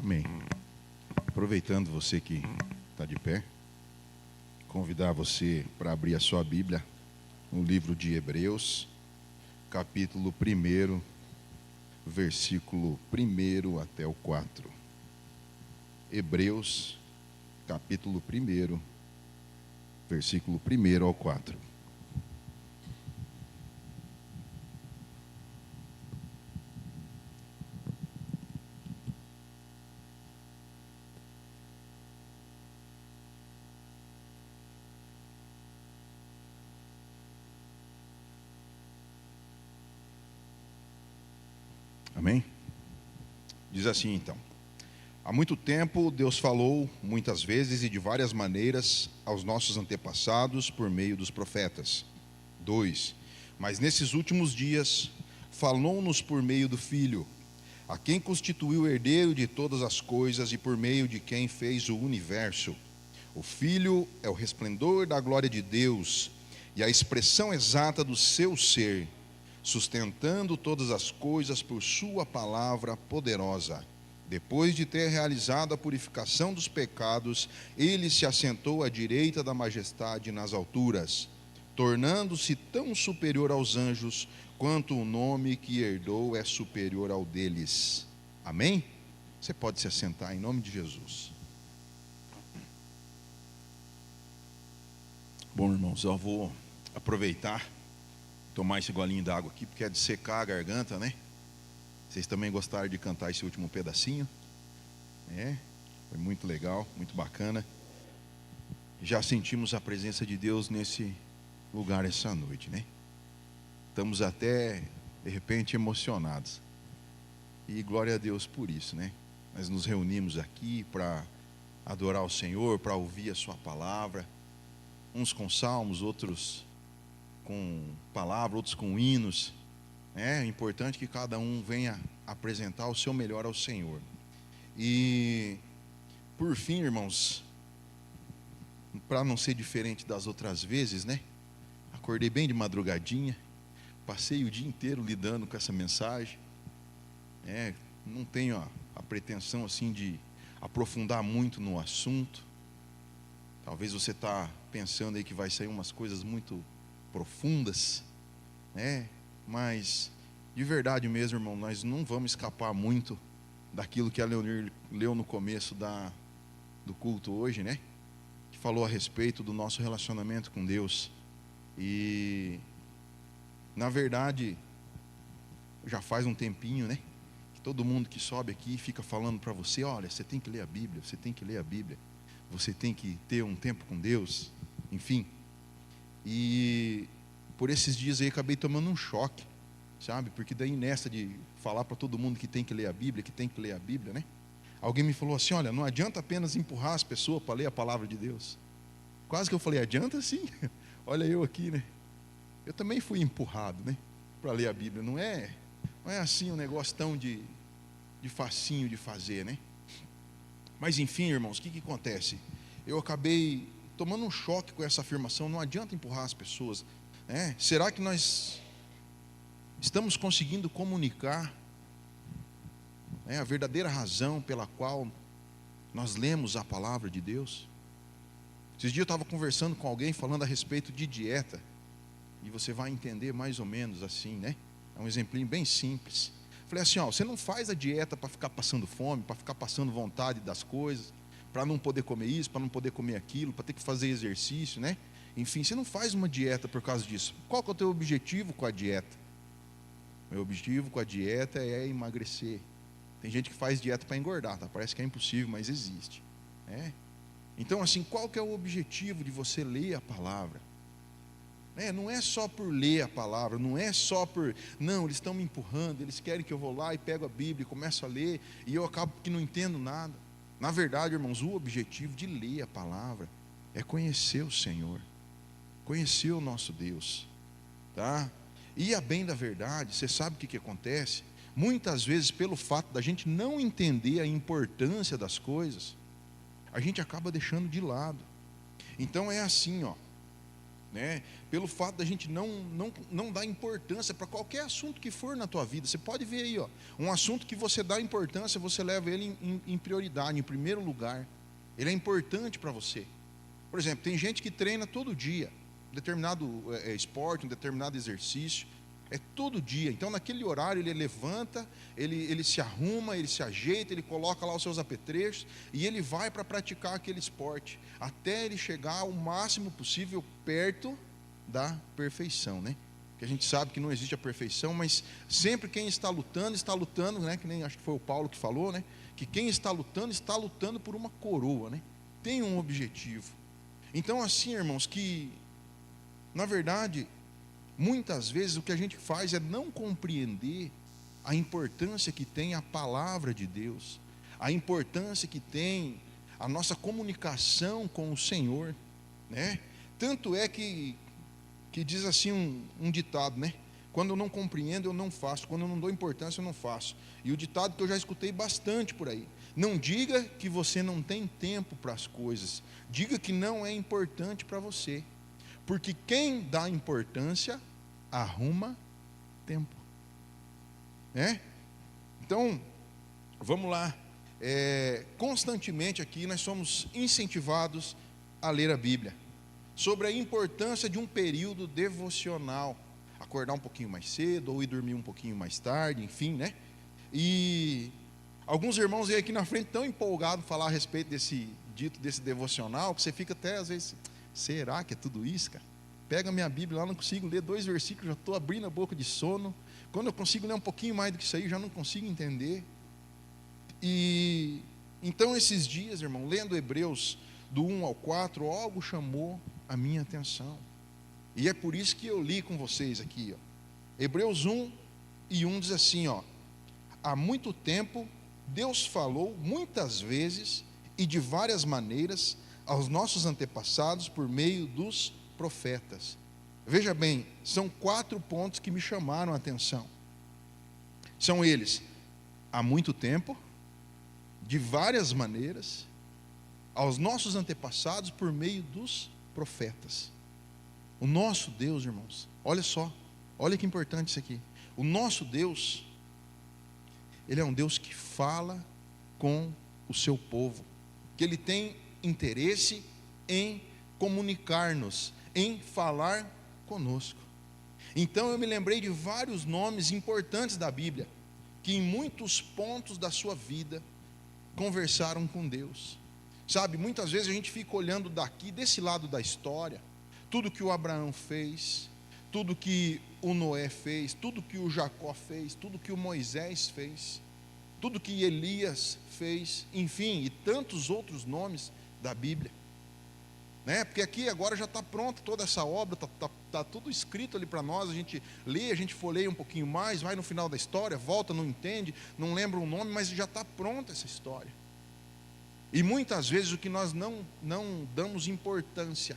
Amém. Aproveitando você que está de pé, convidar você para abrir a sua Bíblia no livro de Hebreus, capítulo 1, versículo 1 até o 4. Hebreus, capítulo 1, versículo 1 ao 4. Amém? Diz assim então: há muito tempo Deus falou muitas vezes e de várias maneiras aos nossos antepassados por meio dos profetas. 2. Mas nesses últimos dias falou-nos por meio do Filho, a quem constituiu o herdeiro de todas as coisas e por meio de quem fez o universo. O Filho é o resplendor da glória de Deus e a expressão exata do seu ser, sustentando todas as coisas por sua palavra poderosa. Depois de ter realizado a purificação dos pecados, ele se assentou à direita da majestade nas alturas, tornando-se tão superior aos anjos, quanto o nome que herdou é superior ao deles. Amém? Você pode se assentar em nome de Jesus. Bom, irmãos, eu vou aproveitar, tomar esse golinho d'água aqui, porque é de secar a garganta, né? Vocês também gostaram de cantar esse último pedacinho? Foi muito legal, muito bacana. Já sentimos a presença de Deus nesse lugar essa noite, né? Estamos até, de repente, emocionados. E glória a Deus por isso, né? Nós nos reunimos aqui para adorar o Senhor, para ouvir a sua palavra. Uns com salmos, outros com palavra, outros com hinos. É importante que cada um venha apresentar o seu melhor ao Senhor. E por fim, irmãos, para não ser diferente das outras vezes, né? Acordei bem de madrugadinha, passei o dia inteiro lidando com essa mensagem. Não tenho a pretensão assim de aprofundar muito no assunto. Talvez você está pensando aí que vai sair umas coisas muito profundas, né? Mas de verdade mesmo, irmão, nós não vamos escapar muito daquilo que a Leonir leu no começo do culto hoje, né? Que falou a respeito do nosso relacionamento com Deus. E na verdade já faz um tempinho, né? Que todo mundo que sobe aqui fica falando para você: olha, você tem que ler a Bíblia, você tem que ler a Bíblia, você tem que ter um tempo com Deus, enfim. E por esses dias aí acabei tomando um choque, sabe? Porque daí nessa de falar para todo mundo que tem que ler a Bíblia, né? Alguém me falou assim: olha, não adianta apenas empurrar as pessoas para ler a palavra de Deus. Quase que eu falei: adianta sim. Olha eu aqui, né? Eu também fui empurrado, né? Para ler a Bíblia. Não é assim um negócio tão de facinho de fazer, né? Mas enfim, irmãos, o que acontece? Eu acabei tomando um choque com essa afirmação: não adianta empurrar as pessoas. Será que nós estamos conseguindo comunicar a verdadeira razão pela qual nós lemos a palavra de Deus? Esses dias eu estava conversando com alguém falando a respeito de dieta, e você vai entender mais ou menos assim, né? É um exemplinho bem simples. Falei assim: você não faz a dieta para ficar passando fome, para ficar passando vontade das coisas, para não poder comer isso, para não poder comer aquilo, para ter que fazer exercício, né? Enfim, você não faz uma dieta por causa disso. Qual que é o teu objetivo com a dieta? Meu objetivo com a dieta é emagrecer. Tem gente que faz dieta para engordar, tá? Parece que é impossível, mas existe, né? Então, assim, qual que é o objetivo de você ler a palavra? Não é só por ler a palavra, não é só por... Não, eles estão me empurrando, eles querem que eu vou lá e pego a Bíblia e começo a ler, e eu acabo que não entendo nada. Na verdade, irmãos, o objetivo de ler a palavra é conhecer o Senhor, conhecer o nosso Deus, tá? E a bem da verdade, você sabe o que acontece? Muitas vezes, pelo fato da gente não entender a importância das coisas, a gente acaba deixando de lado. Então é assim, né? Pelo fato da gente não dar importância para qualquer assunto que for na tua vida. Você pode ver aí, ó, um assunto que você dá importância, você leva ele em prioridade, em primeiro lugar. Ele é importante para você. Por exemplo, tem gente que treina todo dia, um determinado esporte, um determinado exercício, é todo dia. Então naquele horário ele levanta, ele se arruma, ele se ajeita, ele coloca lá os seus apetrechos e ele vai para praticar aquele esporte, até ele chegar ao máximo possível perto da perfeição, né? Que a gente sabe que não existe a perfeição, mas sempre quem está lutando, né? Que nem acho que foi o Paulo que falou, né? Que quem está lutando por uma coroa, né? Tem um objetivo. Então assim, irmãos, que na verdade muitas vezes o que a gente faz é não compreender a importância que tem a palavra de Deus, a importância que tem a nossa comunicação com o Senhor, né? Tanto é que diz assim um ditado, né? Quando eu não compreendo, eu não faço. Quando eu não dou importância, eu não faço. E o ditado que eu já escutei bastante por aí: não diga que você não tem tempo para as coisas, diga que não é importante para você. Porque quem dá importância, arruma tempo. Né? Então, vamos lá. Constantemente aqui nós somos incentivados a ler a Bíblia. Sobre a importância de um período devocional. Acordar um pouquinho mais cedo, ou ir dormir um pouquinho mais tarde, enfim, né? E alguns irmãos vêm aqui na frente tão empolgados falar a respeito desse devocional, que você fica até às vezes... Será que é tudo isso, cara? Pega a minha Bíblia lá, não consigo ler 2 versículos, já estou abrindo a boca de sono. Quando eu consigo ler um pouquinho mais do que isso aí, já não consigo entender. E então esses dias, irmão, lendo Hebreus do 1 ao 4, algo chamou a minha atenção. E é por isso que eu li com vocês aqui, ó. Hebreus 1:1 diz assim, ó: há muito tempo Deus falou muitas vezes e de várias maneiras aos nossos antepassados por meio dos profetas. Veja bem, são 4 pontos que me chamaram a atenção. São eles: há muito tempo, de várias maneiras, aos nossos antepassados por meio dos profetas. O nosso Deus, irmãos, olha só, olha que importante isso aqui. O nosso Deus, Ele é um Deus que fala com o seu povo, que Ele tem interesse em comunicar-nos, em falar conosco. Então eu me lembrei de vários nomes importantes da Bíblia, que em muitos pontos da sua vida conversaram com Deus. Sabe, muitas vezes a gente fica olhando daqui, desse lado da história, tudo que o Abraão fez, tudo que o Noé fez, tudo que o Jacó fez, tudo que o Moisés fez, tudo que Elias fez, enfim, e tantos outros nomes da Bíblia, né? Porque aqui agora já está pronta toda essa obra, está tudo escrito ali para nós, a gente lê, a gente folheia um pouquinho mais, vai no final da história, volta, não entende, não lembra o nome, mas já está pronta essa história. E muitas vezes o que nós não damos importância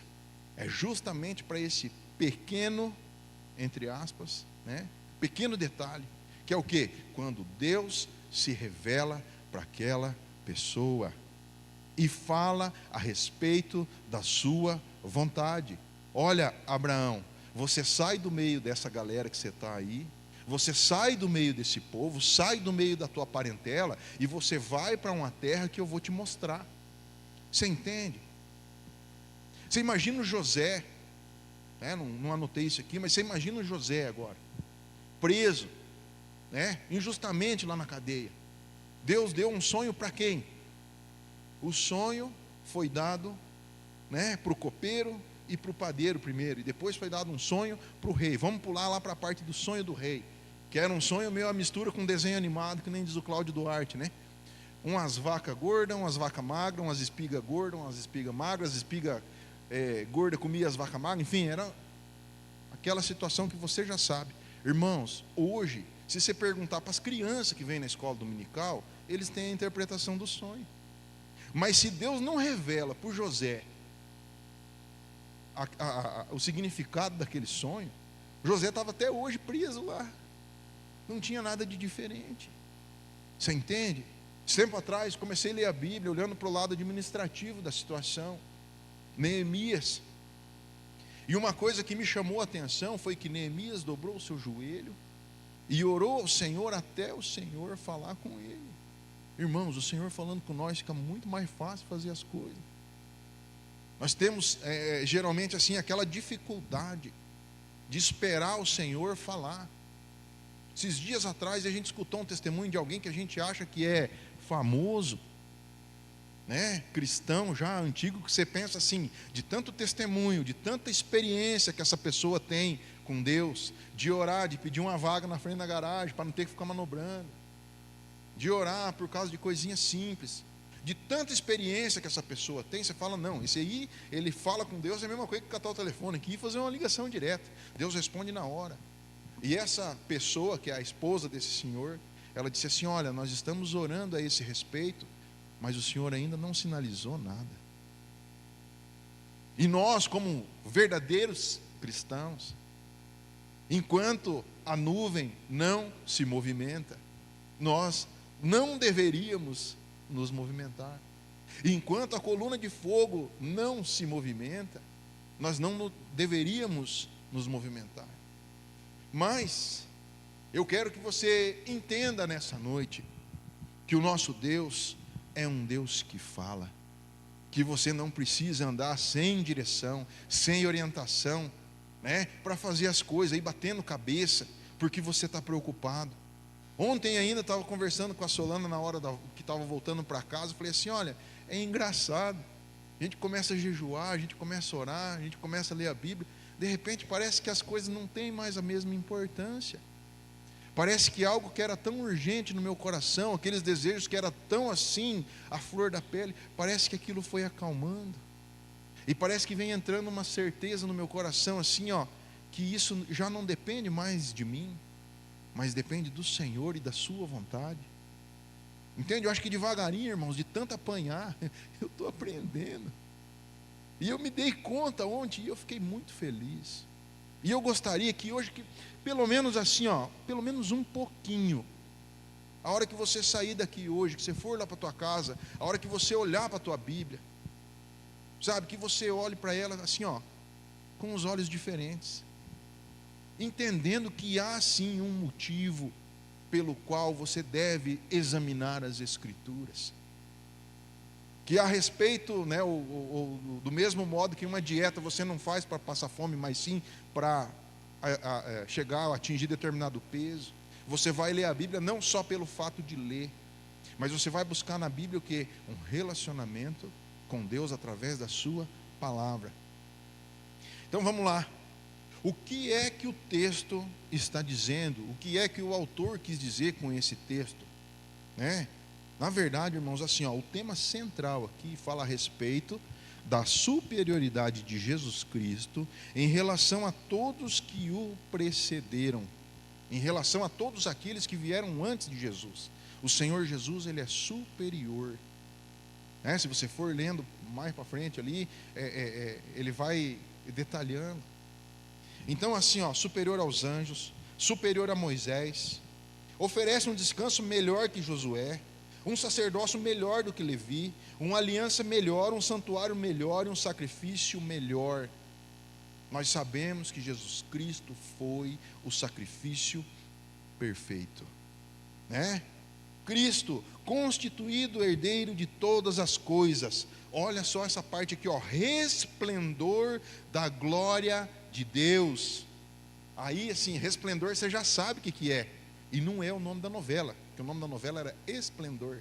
é justamente para esse pequeno, entre aspas, né? Pequeno detalhe, que é o quê? Quando Deus se revela para aquela pessoa e fala a respeito da sua vontade. Olha, Abraão, você sai do meio dessa galera que você está aí, você sai do meio desse povo, sai do meio da tua parentela, e você vai para uma terra que eu vou te mostrar. Você entende? Você imagina o José, né? Não anotei isso aqui, mas você imagina o José agora, preso, né? Injustamente lá na cadeia. Deus deu um sonho para quem? O sonho foi dado, né, para o copeiro e para o padeiro primeiro, e depois foi dado um sonho para o rei. Vamos pular lá para a parte do sonho do rei, que era um sonho meio a mistura com desenho animado, que nem diz o Cláudio Duarte, né? Umas vacas gordas, umas vacas magras, umas espigas gordas, umas espigas magras, as espigas gordas comia as vacas magras, enfim, era aquela situação que você já sabe. Irmãos, hoje, se você perguntar para as crianças que vêm na escola dominical, eles têm a interpretação do sonho. Mas se Deus não revela para o José o significado daquele sonho, José estava até hoje preso lá, não tinha nada de diferente. Você entende? Tempo atrás comecei a ler a Bíblia, olhando para o lado administrativo da situação. Neemias, E uma coisa que me chamou a atenção foi que Neemias dobrou o seu joelho e orou ao Senhor até o Senhor falar com ele. Irmãos, o Senhor falando com nós fica muito mais fácil fazer as coisas. Nós temos geralmente assim aquela dificuldade de esperar o Senhor falar. Esses dias atrás a gente escutou um testemunho de alguém que a gente acha que é famoso, né? Cristão já antigo, que você pensa assim, de tanto testemunho, de tanta experiência que essa pessoa tem com Deus, de orar, de pedir uma vaga na frente da garagem para não ter que ficar manobrando, de orar por causa de coisinhas simples, de tanta experiência que essa pessoa tem. Você fala, não, esse aí, ele fala com Deus, é a mesma coisa que catar o telefone aqui e fazer uma ligação direta. Deus responde na hora. E essa pessoa, que é a esposa desse senhor, ela disse assim, olha, nós estamos orando a esse respeito, mas o Senhor ainda não sinalizou nada. E nós, como verdadeiros cristãos, enquanto a nuvem não se movimenta, nós não deveríamos nos movimentar. Enquanto a coluna de fogo não se movimenta, nós não deveríamos nos movimentar. Mas eu quero que você entenda nessa noite que o nosso Deus é um Deus que fala, que você não precisa andar sem direção, sem orientação, né, para fazer as coisas, aí batendo cabeça, porque você está preocupado. Ontem ainda estava conversando com a Solana na hora que estava voltando para casa, falei assim, olha, é engraçado, a gente começa a jejuar, a gente começa a orar, a gente começa a ler a Bíblia, de repente parece que as coisas não têm mais a mesma importância. Parece que algo que era tão urgente no meu coração, aqueles desejos que era tão assim, a flor da pele, parece que aquilo foi acalmando. E parece que vem entrando uma certeza no meu coração assim, ó, que isso já não depende mais de mim, mas depende do Senhor e da sua vontade. Entende? Eu acho que devagarinho, irmãos, de tanto apanhar, eu estou aprendendo. E eu me dei conta ontem e eu fiquei muito feliz. E eu gostaria que hoje, que pelo menos assim, ó, pelo menos um pouquinho, a hora que você sair daqui hoje, que você for lá para a tua casa, a hora que você olhar para a tua Bíblia, sabe, que você olhe para ela assim, ó, com os olhos diferentes, entendendo que há sim um motivo pelo qual você deve examinar as Escrituras. Que a respeito, né, do mesmo modo que uma dieta você não faz para passar fome, mas sim para chegar a atingir determinado peso. Você vai ler a Bíblia não só pelo fato de ler, mas você vai buscar na Bíblia o quê? Um relacionamento com Deus através da sua palavra. Então vamos lá. O que é que o texto está dizendo? O que é que o autor quis dizer com esse texto? Né? Na verdade, irmãos, assim, ó, o tema central aqui fala a respeito da superioridade de Jesus Cristo em relação a todos que o precederam, em relação a todos aqueles que vieram antes de Jesus. O Senhor Jesus, ele é superior. Né? Se você for lendo mais para frente ali, ele vai detalhando. Então, assim, ó, superior aos anjos, superior a Moisés, oferece um descanso melhor que Josué, um sacerdócio melhor do que Levi, uma aliança melhor, um santuário melhor e um sacrifício melhor. Nós sabemos que Jesus Cristo foi o sacrifício perfeito, né? Cristo, constituído herdeiro de todas as coisas. Olha só essa parte aqui, ó, resplendor da glória de Deus. Aí assim, resplendor você já sabe o que é. E não é o nome da novela, porque o nome da novela era Esplendor.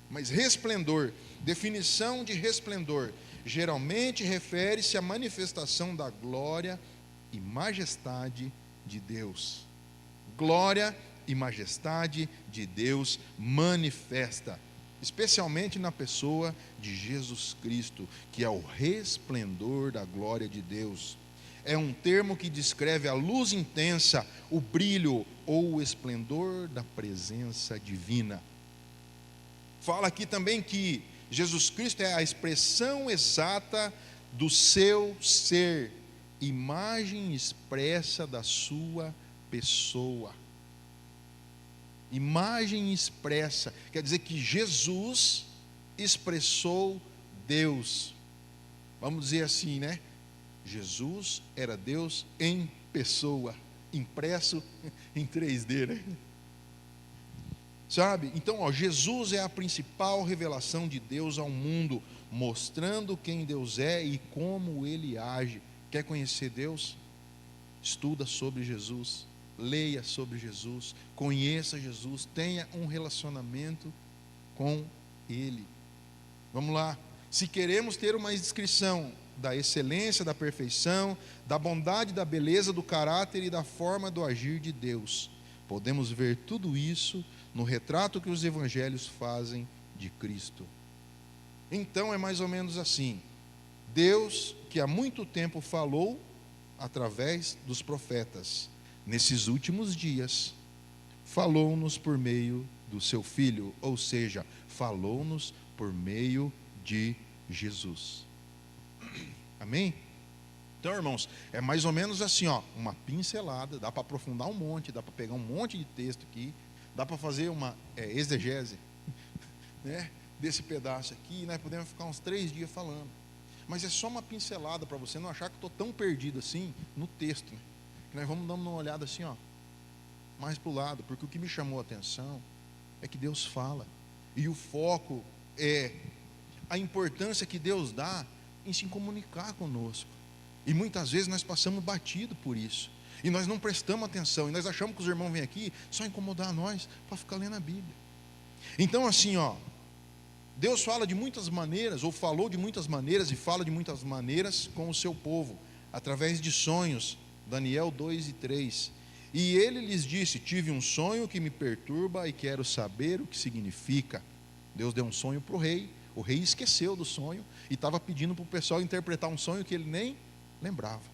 Mas resplendor, definição de resplendor, geralmente refere-se à manifestação da glória e majestade de Deus. Glória e majestade de Deus manifesta, especialmente na pessoa de Jesus Cristo, que é o resplendor da glória de Deus. É um termo que descreve a luz intensa, o brilho ou o esplendor da presença divina. Fala aqui também que Jesus Cristo é a expressão exata do seu ser, imagem expressa da sua pessoa. Imagem expressa, quer dizer que Jesus expressou Deus. Vamos dizer assim, né? Jesus era Deus em pessoa, impresso em 3D, né? Sabe? Então, Jesus é a principal revelação de Deus ao mundo, mostrando quem Deus é e como Ele age. Quer conhecer Deus? Estuda sobre Jesus, leia sobre Jesus, conheça Jesus, tenha um relacionamento com Ele. Vamos lá. Se queremos ter uma descrição da excelência, da perfeição, da bondade, da beleza, do caráter e da forma do agir de Deus, podemos ver tudo isso no retrato que os evangelhos fazem de Cristo. Então é mais ou menos assim: Deus, que há muito tempo falou através dos profetas, nesses últimos dias, falou-nos por meio do seu Filho, ou seja, falou-nos por meio de Jesus. Amém? Então, irmãos, é mais ou menos assim, ó, uma pincelada, dá para aprofundar um monte, dá para pegar um monte de texto aqui, dá para fazer uma exegese, né, desse pedaço aqui, e nós podemos ficar uns 3 dias falando. Mas é só uma pincelada para você não achar que estou tão perdido assim no texto, né? Que nós vamos dando uma olhada assim, ó, mais para o lado, porque o que me chamou a atenção é que Deus fala, e o foco é a importância que Deus dá em se comunicar conosco. E muitas vezes nós passamos batido por isso, e nós não prestamos atenção, e nós achamos que os irmãos vêm aqui só incomodar nós para ficar lendo a Bíblia. Então assim, ó, Deus fala de muitas maneiras, ou falou de muitas maneiras, e fala de muitas maneiras com o seu povo, através de sonhos. Daniel 2:3. E ele lhes disse: tive um sonho que me perturba e quero saber o que significa. Deus deu um sonho para o rei esqueceu do sonho, e estava pedindo para o pessoal interpretar um sonho que ele nem lembrava.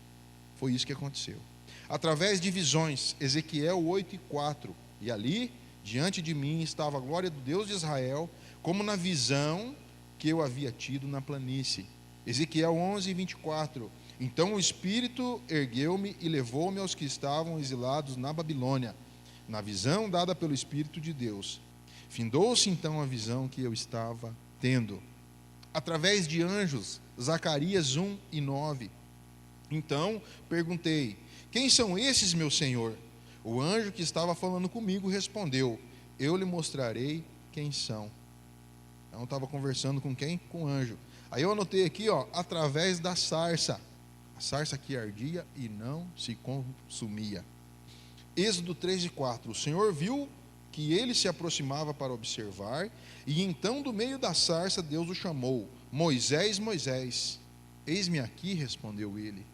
Foi isso que aconteceu. Através de visões, Ezequiel 8:4. E ali, diante de mim, estava a glória do Deus de Israel, como na visão que eu havia tido na planície. Ezequiel 11:24. Então o Espírito ergueu-me e levou-me aos que estavam exilados na Babilônia, na visão dada pelo Espírito de Deus. Findou-se então a visão que eu estava tendo. Através de anjos, Zacarias 1:9. Então perguntei: quem são esses, meu Senhor? O anjo que estava falando comigo respondeu: eu lhe mostrarei quem são. Então estava conversando com quem? Com o anjo. Aí eu anotei aqui, ó, através da sarça. A sarça que ardia e não se consumia. Êxodo 3:4. O Senhor viu que ele se aproximava para observar, e então do meio da sarça Deus o chamou: Moisés, Moisés. Eis-me aqui, respondeu ele.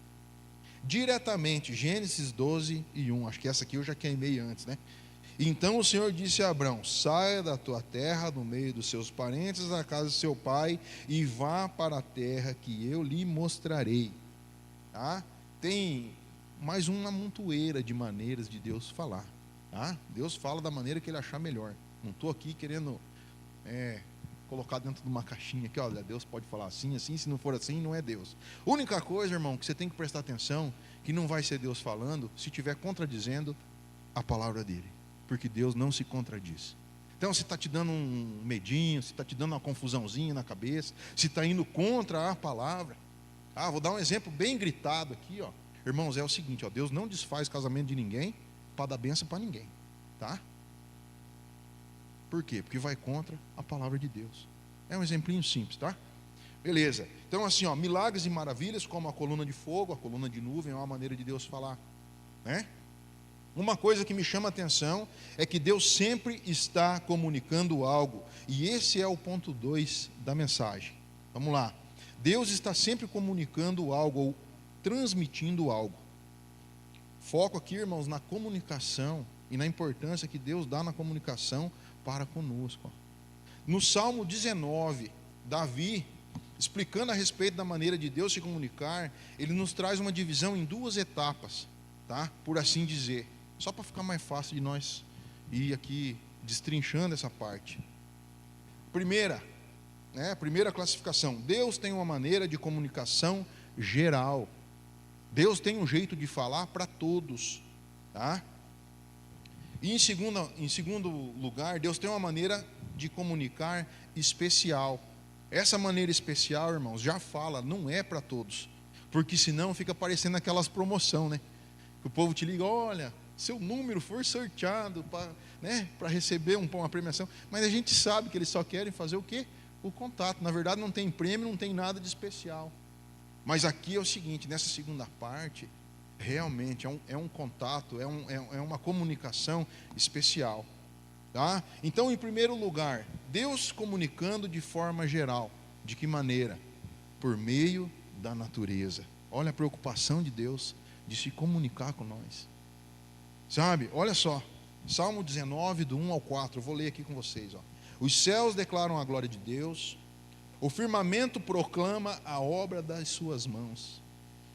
Diretamente, Gênesis 12:1. Acho que essa aqui eu já queimei antes, né? Então o Senhor disse a Abrão: saia da tua terra, do meio dos seus parentes, da casa de seu pai, e vá para a terra que eu lhe mostrarei. Tá? Tem mais uma montoeira de maneiras de Deus falar. Tá? Deus fala da maneira que Ele achar melhor. Não estou aqui querendo colocar dentro de uma caixinha aqui, olha, Deus pode falar assim, assim, se não for assim, não é Deus. Única coisa, irmão, que você tem que prestar atenção, que não vai ser Deus falando, se estiver contradizendo a palavra dele. Porque Deus não se contradiz. Então, se está te dando um medinho, se está te dando uma confusãozinha na cabeça, se está indo contra a palavra. Vou dar um exemplo bem gritado aqui, ó. Irmãos, é o seguinte, ó, Deus não desfaz casamento de ninguém para dar bênção para ninguém, tá? Por quê? Porque vai contra a palavra de Deus. É um exemplinho simples, tá? Beleza. Então, assim, ó, milagres e maravilhas, como a coluna de fogo, a coluna de nuvem, é uma maneira de Deus falar, né? Uma coisa que me chama a atenção é que Deus sempre está comunicando algo, e esse é o ponto 2 da mensagem. Vamos lá. Deus está sempre comunicando algo, ou transmitindo algo. Foco aqui, irmãos, na comunicação e na importância que Deus dá na comunicação para conosco. No Salmo 19, Davi, explicando a respeito da maneira de Deus se comunicar, ele nos traz uma divisão em 2 etapas, tá? Por assim dizer. Só para ficar mais fácil de nós ir aqui destrinchando essa parte. Primeira classificação: Deus tem uma maneira de comunicação geral. Deus tem um jeito de falar para todos, tá? E em segundo lugar, Deus tem uma maneira de comunicar especial. Essa maneira especial, irmãos, já fala, não é para todos. Porque senão fica parecendo aquelas promoção, né? Que o povo te liga, olha, seu número foi sorteado para, né, para receber uma premiação. Mas a gente sabe que eles só querem fazer o quê? O contato. Na verdade não tem prêmio, não tem nada de especial. Mas aqui é o seguinte, nessa segunda parte, realmente é um contato, é uma comunicação especial. Tá? Então, em primeiro lugar, Deus comunicando de forma geral. De que maneira? Por meio da natureza. Olha a preocupação de Deus de se comunicar com nós. Sabe? Olha só, Salmo 19, do 1 ao 4, eu vou ler aqui com vocês. Ó. Os céus declaram a glória de Deus, o firmamento proclama a obra das suas mãos.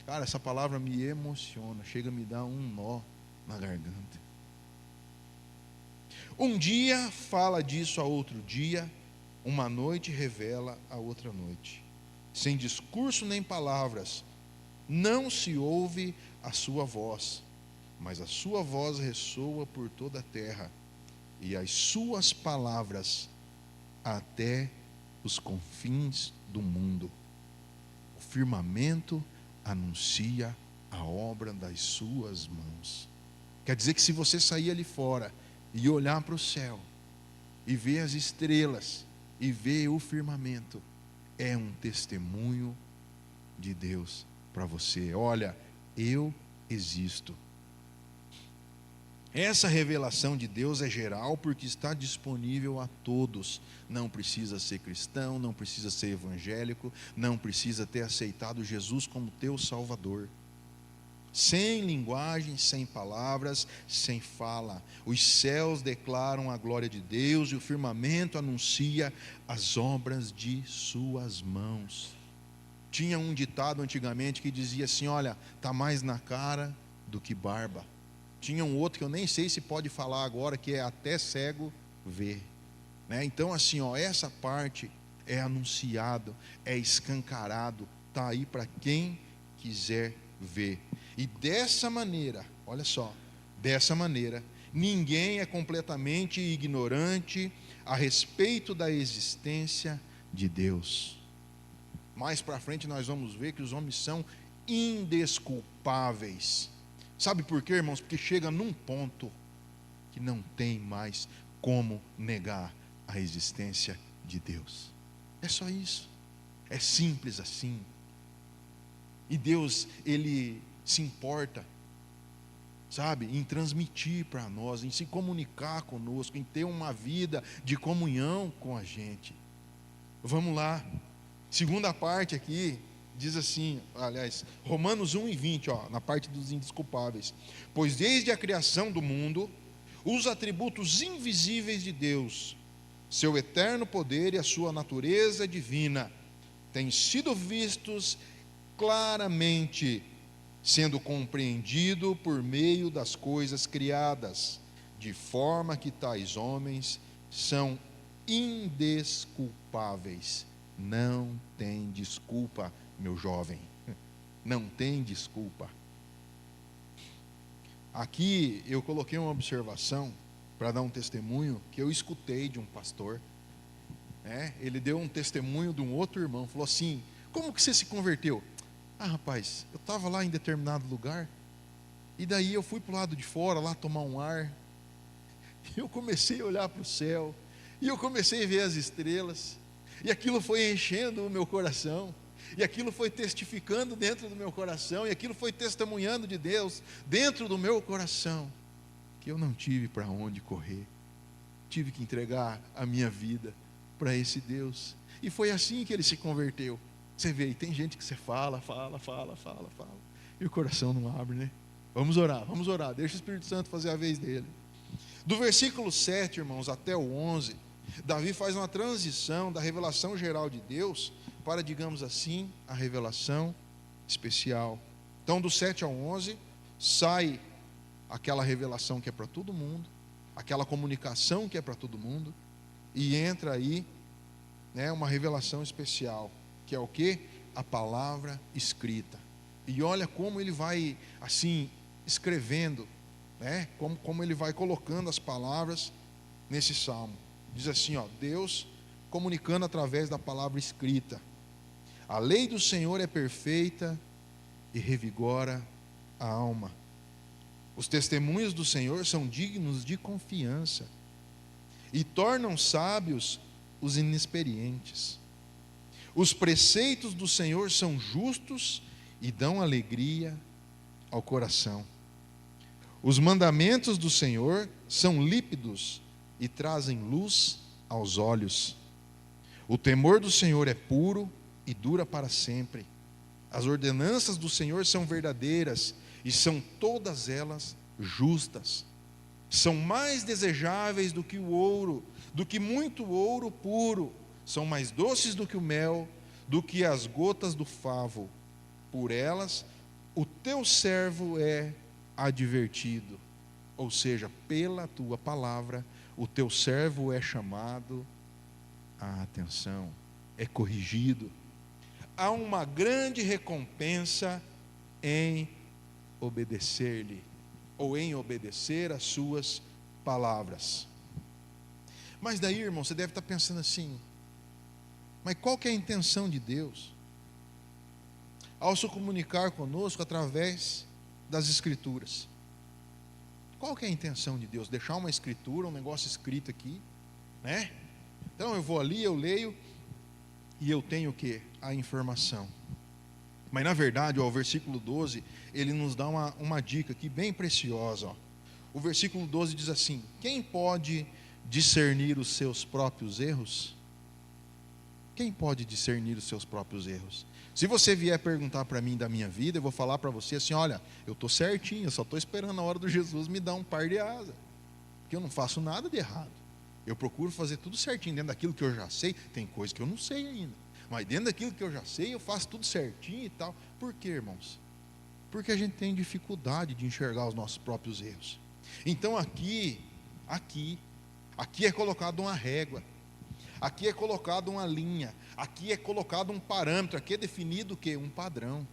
Cara, essa palavra me emociona, chega a me dar um nó na garganta. Um dia fala disso a outro dia, uma noite revela a outra noite. Sem discurso nem palavras, não se ouve a sua voz, mas a sua voz ressoa por toda a terra, e as suas palavras até os confins do mundo. O firmamento anuncia a obra das suas mãos. Quer dizer que se você sair ali fora e olhar para o céu, e ver as estrelas, e ver o firmamento, é um testemunho de Deus para você. Olha, eu existo. Essa revelação de Deus é geral porque está disponível a todos. Não precisa ser cristão, não precisa ser evangélico, não precisa ter aceitado Jesus como teu Salvador. Sem linguagem, sem palavras, sem fala. Os céus declaram a glória de Deus e o firmamento anuncia as obras de suas mãos. Tinha um ditado antigamente que dizia assim, olha, está mais na cara do que barba. Tinha um outro que eu nem sei se pode falar agora, que é até cego ver. Né? Então assim, ó, essa parte é anunciado, é escancarado, está aí para quem quiser ver. E dessa maneira, olha só, dessa maneira, ninguém é completamente ignorante a respeito da existência de Deus. Mais para frente nós vamos ver que os homens são indesculpáveis. Sabe por quê, irmãos? Porque chega num ponto que não tem mais como negar a existência de Deus. É só isso. É simples assim. E Deus, Ele se importa, sabe, em transmitir para nós, em se comunicar conosco, em ter uma vida de comunhão com a gente. Vamos lá, segunda parte aqui, diz assim, aliás, Romanos 1 e 20, ó, na parte dos indesculpáveis. Pois desde a criação do mundo, os atributos invisíveis de Deus, seu eterno poder e a sua natureza divina, têm sido vistos claramente, sendo compreendido por meio das coisas criadas, de forma que tais homens são indesculpáveis. Não tem desculpa, meu jovem, não tem desculpa. Aqui eu coloquei uma observação para dar um testemunho que eu escutei de um pastor. Ele deu um testemunho de um outro irmão, falou assim, como que você se converteu? Ah, rapaz, eu estava lá em determinado lugar, e daí eu fui para o lado de fora, lá tomar um ar, e eu comecei a olhar para o céu, e eu comecei a ver as estrelas, e aquilo foi enchendo o meu coração, e aquilo foi testificando dentro do meu coração, e aquilo foi testemunhando de Deus dentro do meu coração, que eu não tive para onde correr, tive que entregar a minha vida para esse Deus, e foi assim que ele se converteu. Você vê, e tem gente que você fala, e o coração não abre, né? Vamos orar, deixa o Espírito Santo fazer a vez dele. Do versículo 7, irmãos, até o 11, Davi faz uma transição da revelação geral de Deus para, digamos assim, a revelação especial. Então, do 7 ao 11, sai aquela revelação que é para todo mundo, aquela comunicação que é para todo mundo, e entra aí, né, uma revelação especial, que é o quê? A palavra escrita. E olha como ele vai, assim, escrevendo, né? Como ele vai colocando as palavras nesse salmo. Diz assim, ó, Deus comunicando através da palavra escrita. A lei do Senhor é perfeita e revigora a alma. Os testemunhos do Senhor são dignos de confiança e tornam sábios os inexperientes. Os preceitos do Senhor são justos e dão alegria ao coração. Os mandamentos do Senhor são límpidos e trazem luz aos olhos. O temor do Senhor é puro e dura para sempre. As ordenanças do Senhor são verdadeiras e são todas elas justas. São mais desejáveis do que o ouro, do que muito ouro puro. São mais doces do que o mel, do que as gotas do favo. Por elas, o teu servo é advertido. Ou seja, pela tua palavra, o teu servo é chamado à atenção, é corrigido. Há uma grande recompensa em obedecer-lhe, ou em obedecer às suas palavras. Mas daí, irmão, você deve estar pensando assim, mas qual que é a intenção de Deus ao se comunicar conosco através das Escrituras? Qual que é a intenção de Deus? Deixar uma escritura, um negócio escrito aqui, né? Então eu vou ali, eu leio e eu tenho o quê? A informação. Mas na verdade, ó, o versículo 12, ele nos dá uma dica aqui bem preciosa. Ó. O versículo 12 diz assim: quem pode discernir os seus próprios erros? Quem pode discernir os seus próprios erros? Se você vier perguntar para mim da minha vida, eu vou falar para você assim: olha, eu estou certinho, eu só estou esperando a hora do Jesus me dar um par de asa, porque eu não faço nada de errado. Eu procuro fazer tudo certinho, dentro daquilo que eu já sei. Tem coisa que eu não sei ainda, mas dentro daquilo que eu já sei, eu faço tudo certinho e tal. Por quê, irmãos? Porque a gente tem dificuldade de enxergar os nossos próprios erros. Então aqui é colocado uma régua, aqui é colocado uma linha, aqui é colocado um parâmetro, aqui é definido o quê? Um padrão.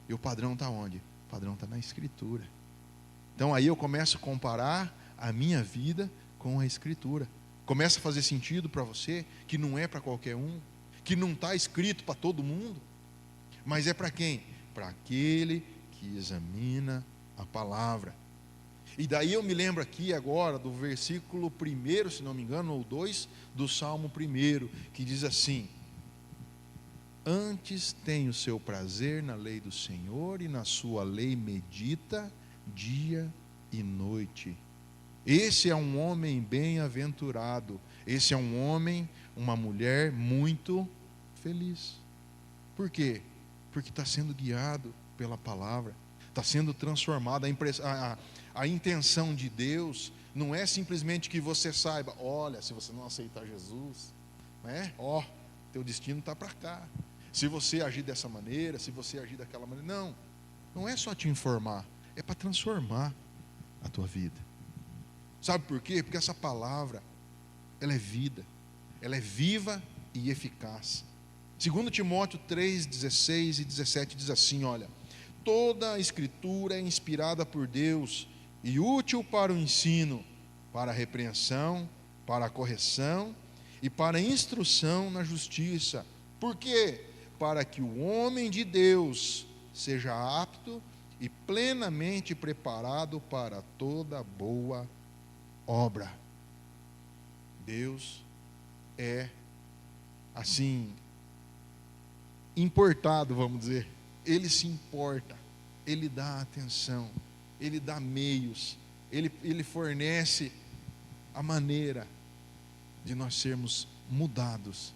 E o padrão está onde? O padrão está na Escritura. Então aí eu começo a comparar a minha vida com a Escritura. Começa a fazer sentido para você que não é para qualquer um, que não está escrito para todo mundo, mas é para quem? Para aquele que examina a palavra. E daí eu me lembro aqui agora do versículo 1, se não me engano, ou 2, do Salmo 1, que diz assim: antes tem o seu prazer na lei do Senhor, e na sua lei medita dia e noite. Esse é um homem bem-aventurado, esse é um homem, uma mulher muito feliz. Por quê? Porque está sendo guiado pela palavra, está sendo transformado. A intenção de Deus não é simplesmente que você saiba, olha, se você não aceitar Jesus, né? Ó, teu destino está para cá. Se você agir dessa maneira, se você agir daquela maneira, não é só te informar, é para transformar a tua vida. Sabe por quê? Porque essa palavra, ela é vida, ela é viva e eficaz. 2 Timóteo 3, 16 e 17 diz assim, olha: toda a Escritura é inspirada por Deus e útil para o ensino, para a repreensão, para a correção e para a instrução na justiça. Por quê? Para que o homem de Deus seja apto e plenamente preparado para toda boa obra. Deus é assim importado, vamos dizer. Ele se importa, Ele dá atenção, Ele dá meios, Ele fornece a maneira de nós sermos mudados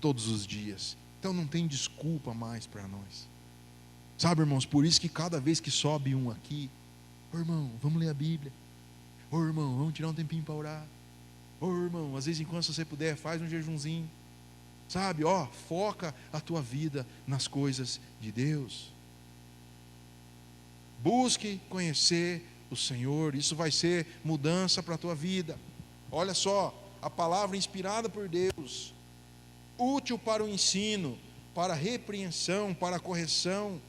todos os dias. Então não tem desculpa mais para nós. Sabe, irmãos, por isso que cada vez que sobe um aqui, ô irmão, vamos ler a Bíblia. Ô irmão, vamos tirar um tempinho para orar. Ô irmão, às vezes enquanto você puder, faz um jejunzinho. Sabe, foca a tua vida nas coisas de Deus. Busque conhecer o Senhor, isso vai ser mudança para a tua vida. Olha só, a palavra inspirada por Deus, útil para o ensino, para a repreensão, para a correção,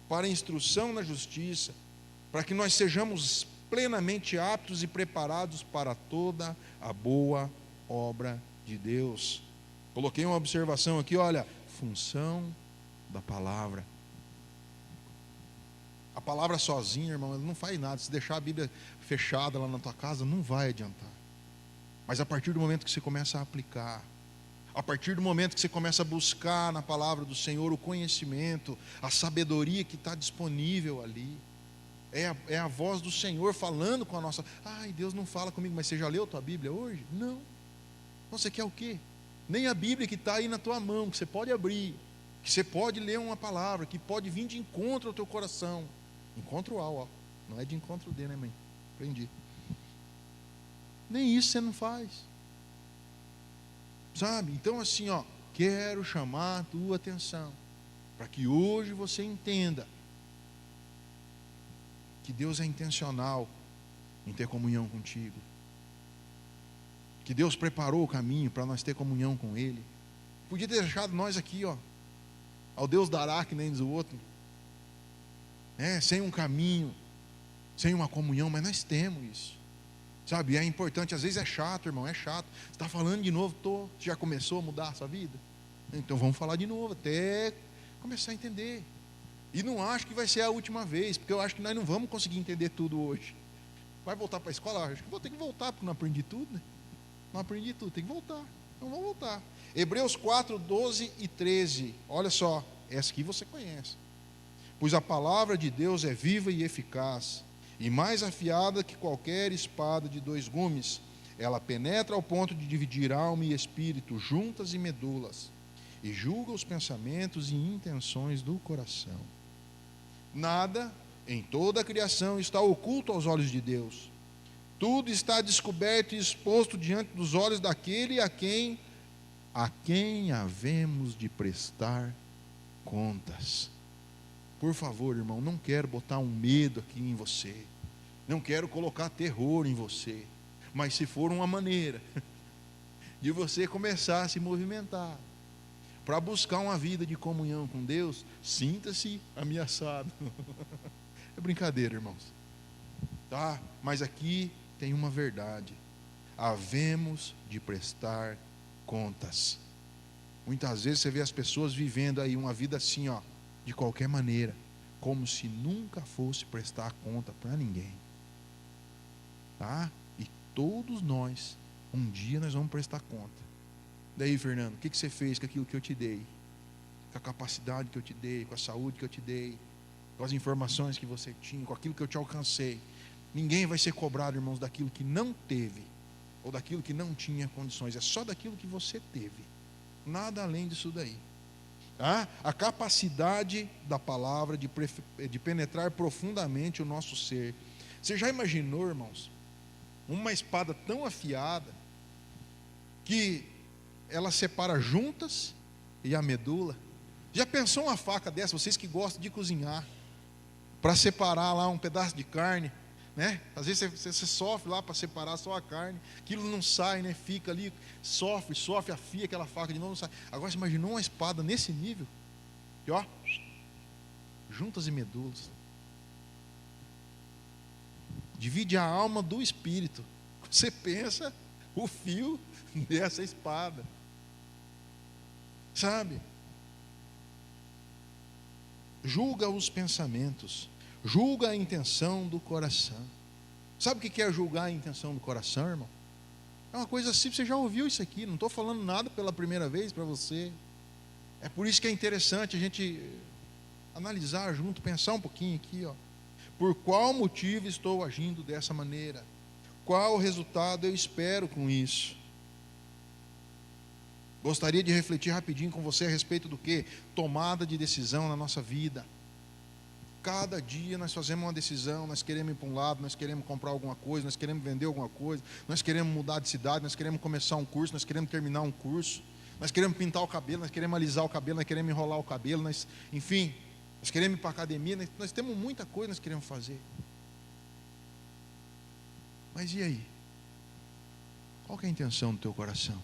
para a instrução na justiça, para que nós sejamos plenamente aptos e preparados para toda a boa obra de Deus. Coloquei uma observação aqui, olha, função da palavra. A palavra sozinha, irmão, ela não faz nada. Se deixar a Bíblia fechada lá na tua casa, não vai adiantar. Mas a partir do momento que você começa a aplicar, a partir do momento que você começa a buscar na palavra do Senhor o conhecimento, a sabedoria que está disponível ali, é a voz do Senhor falando com a nossa... Ai, Deus não fala comigo, mas você já leu a tua Bíblia hoje? Não. Então você quer o quê? Nem a Bíblia que está aí na tua mão, que você pode abrir, que você pode ler uma palavra, que pode vir de encontro ao teu coração. Encontro A, ó. Não é de encontro D, né, mãe? Aprendi. Nem isso você não faz. Sabe? Então assim, ó, quero chamar a tua atenção para que hoje você entenda que Deus é intencional em ter comunhão contigo. Que Deus preparou o caminho para nós ter comunhão com Ele. Podia ter deixado nós aqui, ó, ao Deus dará que nem diz o outro, sem um caminho, sem uma comunhão, mas nós temos isso. Sabe, é importante, às vezes é chato, irmão, é chato. Você está falando de novo, já começou a mudar a sua vida? Então vamos falar de novo, até começar a entender. E não acho que vai ser a última vez, porque eu acho que nós não vamos conseguir entender tudo hoje. Vai voltar para a escola? Acho que vou ter que voltar, porque não aprendi tudo, né? Não aprendi tudo, tem que voltar. Então vamos voltar. Hebreus 4, 12 e 13. Olha só, essa aqui você conhece. Pois a palavra de Deus é viva e eficaz, e mais afiada que qualquer espada de 2 gumes. Ela penetra ao ponto de dividir alma e espírito, juntas e medulas, e julga os pensamentos e intenções do coração. Nada em toda a criação está oculto aos olhos de Deus. Tudo está descoberto e exposto diante dos olhos daquele a quem havemos de prestar contas. Por favor, irmão, não quero botar um medo aqui em você, não quero colocar terror em você, mas se for uma maneira de você começar a se movimentar para buscar uma vida de comunhão com Deus, sinta-se ameaçado. É brincadeira, irmãos, tá? Mas aqui tem uma verdade: havemos de prestar contas. Muitas vezes você vê as pessoas vivendo aí uma vida assim, ó, de qualquer maneira, como se nunca fosse prestar conta para ninguém, tá? E todos nós, um dia nós vamos prestar conta. Daí, Fernando, o que você fez com aquilo que eu te dei? Com a capacidade que eu te dei, com a saúde que eu te dei, com as informações que você tinha, com aquilo que eu te alcancei. Ninguém vai ser cobrado, irmãos, daquilo que não teve, ou daquilo que não tinha condições. É só daquilo que você teve, nada além disso daí. Tá? A capacidade da palavra de penetrar profundamente o nosso ser. Você já imaginou, irmãos, uma espada tão afiada que ela separa juntas e a medula? Já pensou uma faca dessa, vocês que gostam de cozinhar, para separar lá um pedaço de carne, né? Às vezes você sofre lá para separar só a carne, aquilo não sai, né? Fica ali, sofre, afia aquela faca de novo, não sai. Agora você imaginou uma espada nesse nível? E ó, juntas e medulas, divide a alma do espírito. Você pensa o fio dessa espada, sabe? Julga os pensamentos, julga a intenção do coração. Sabe o que é julgar a intenção do coração, irmão? É uma coisa simples, você já ouviu isso aqui, não estou falando nada pela primeira vez para você. É por isso que é interessante a gente analisar junto, pensar um pouquinho aqui, ó. Por qual motivo estou agindo dessa maneira? Qual resultado eu espero com isso? Gostaria de refletir rapidinho com você a respeito do que? Tomada de decisão na nossa vida. Cada dia nós fazemos uma decisão, nós queremos ir para um lado, nós queremos comprar alguma coisa, nós queremos vender alguma coisa, nós queremos mudar de cidade, nós queremos começar um curso, nós queremos terminar um curso, nós queremos pintar o cabelo, nós queremos alisar o cabelo, nós queremos enrolar o cabelo, enfim, nós queremos ir para a academia, nós temos muita coisa que nós queremos fazer. Mas e aí? Qual que é a intenção do teu coração?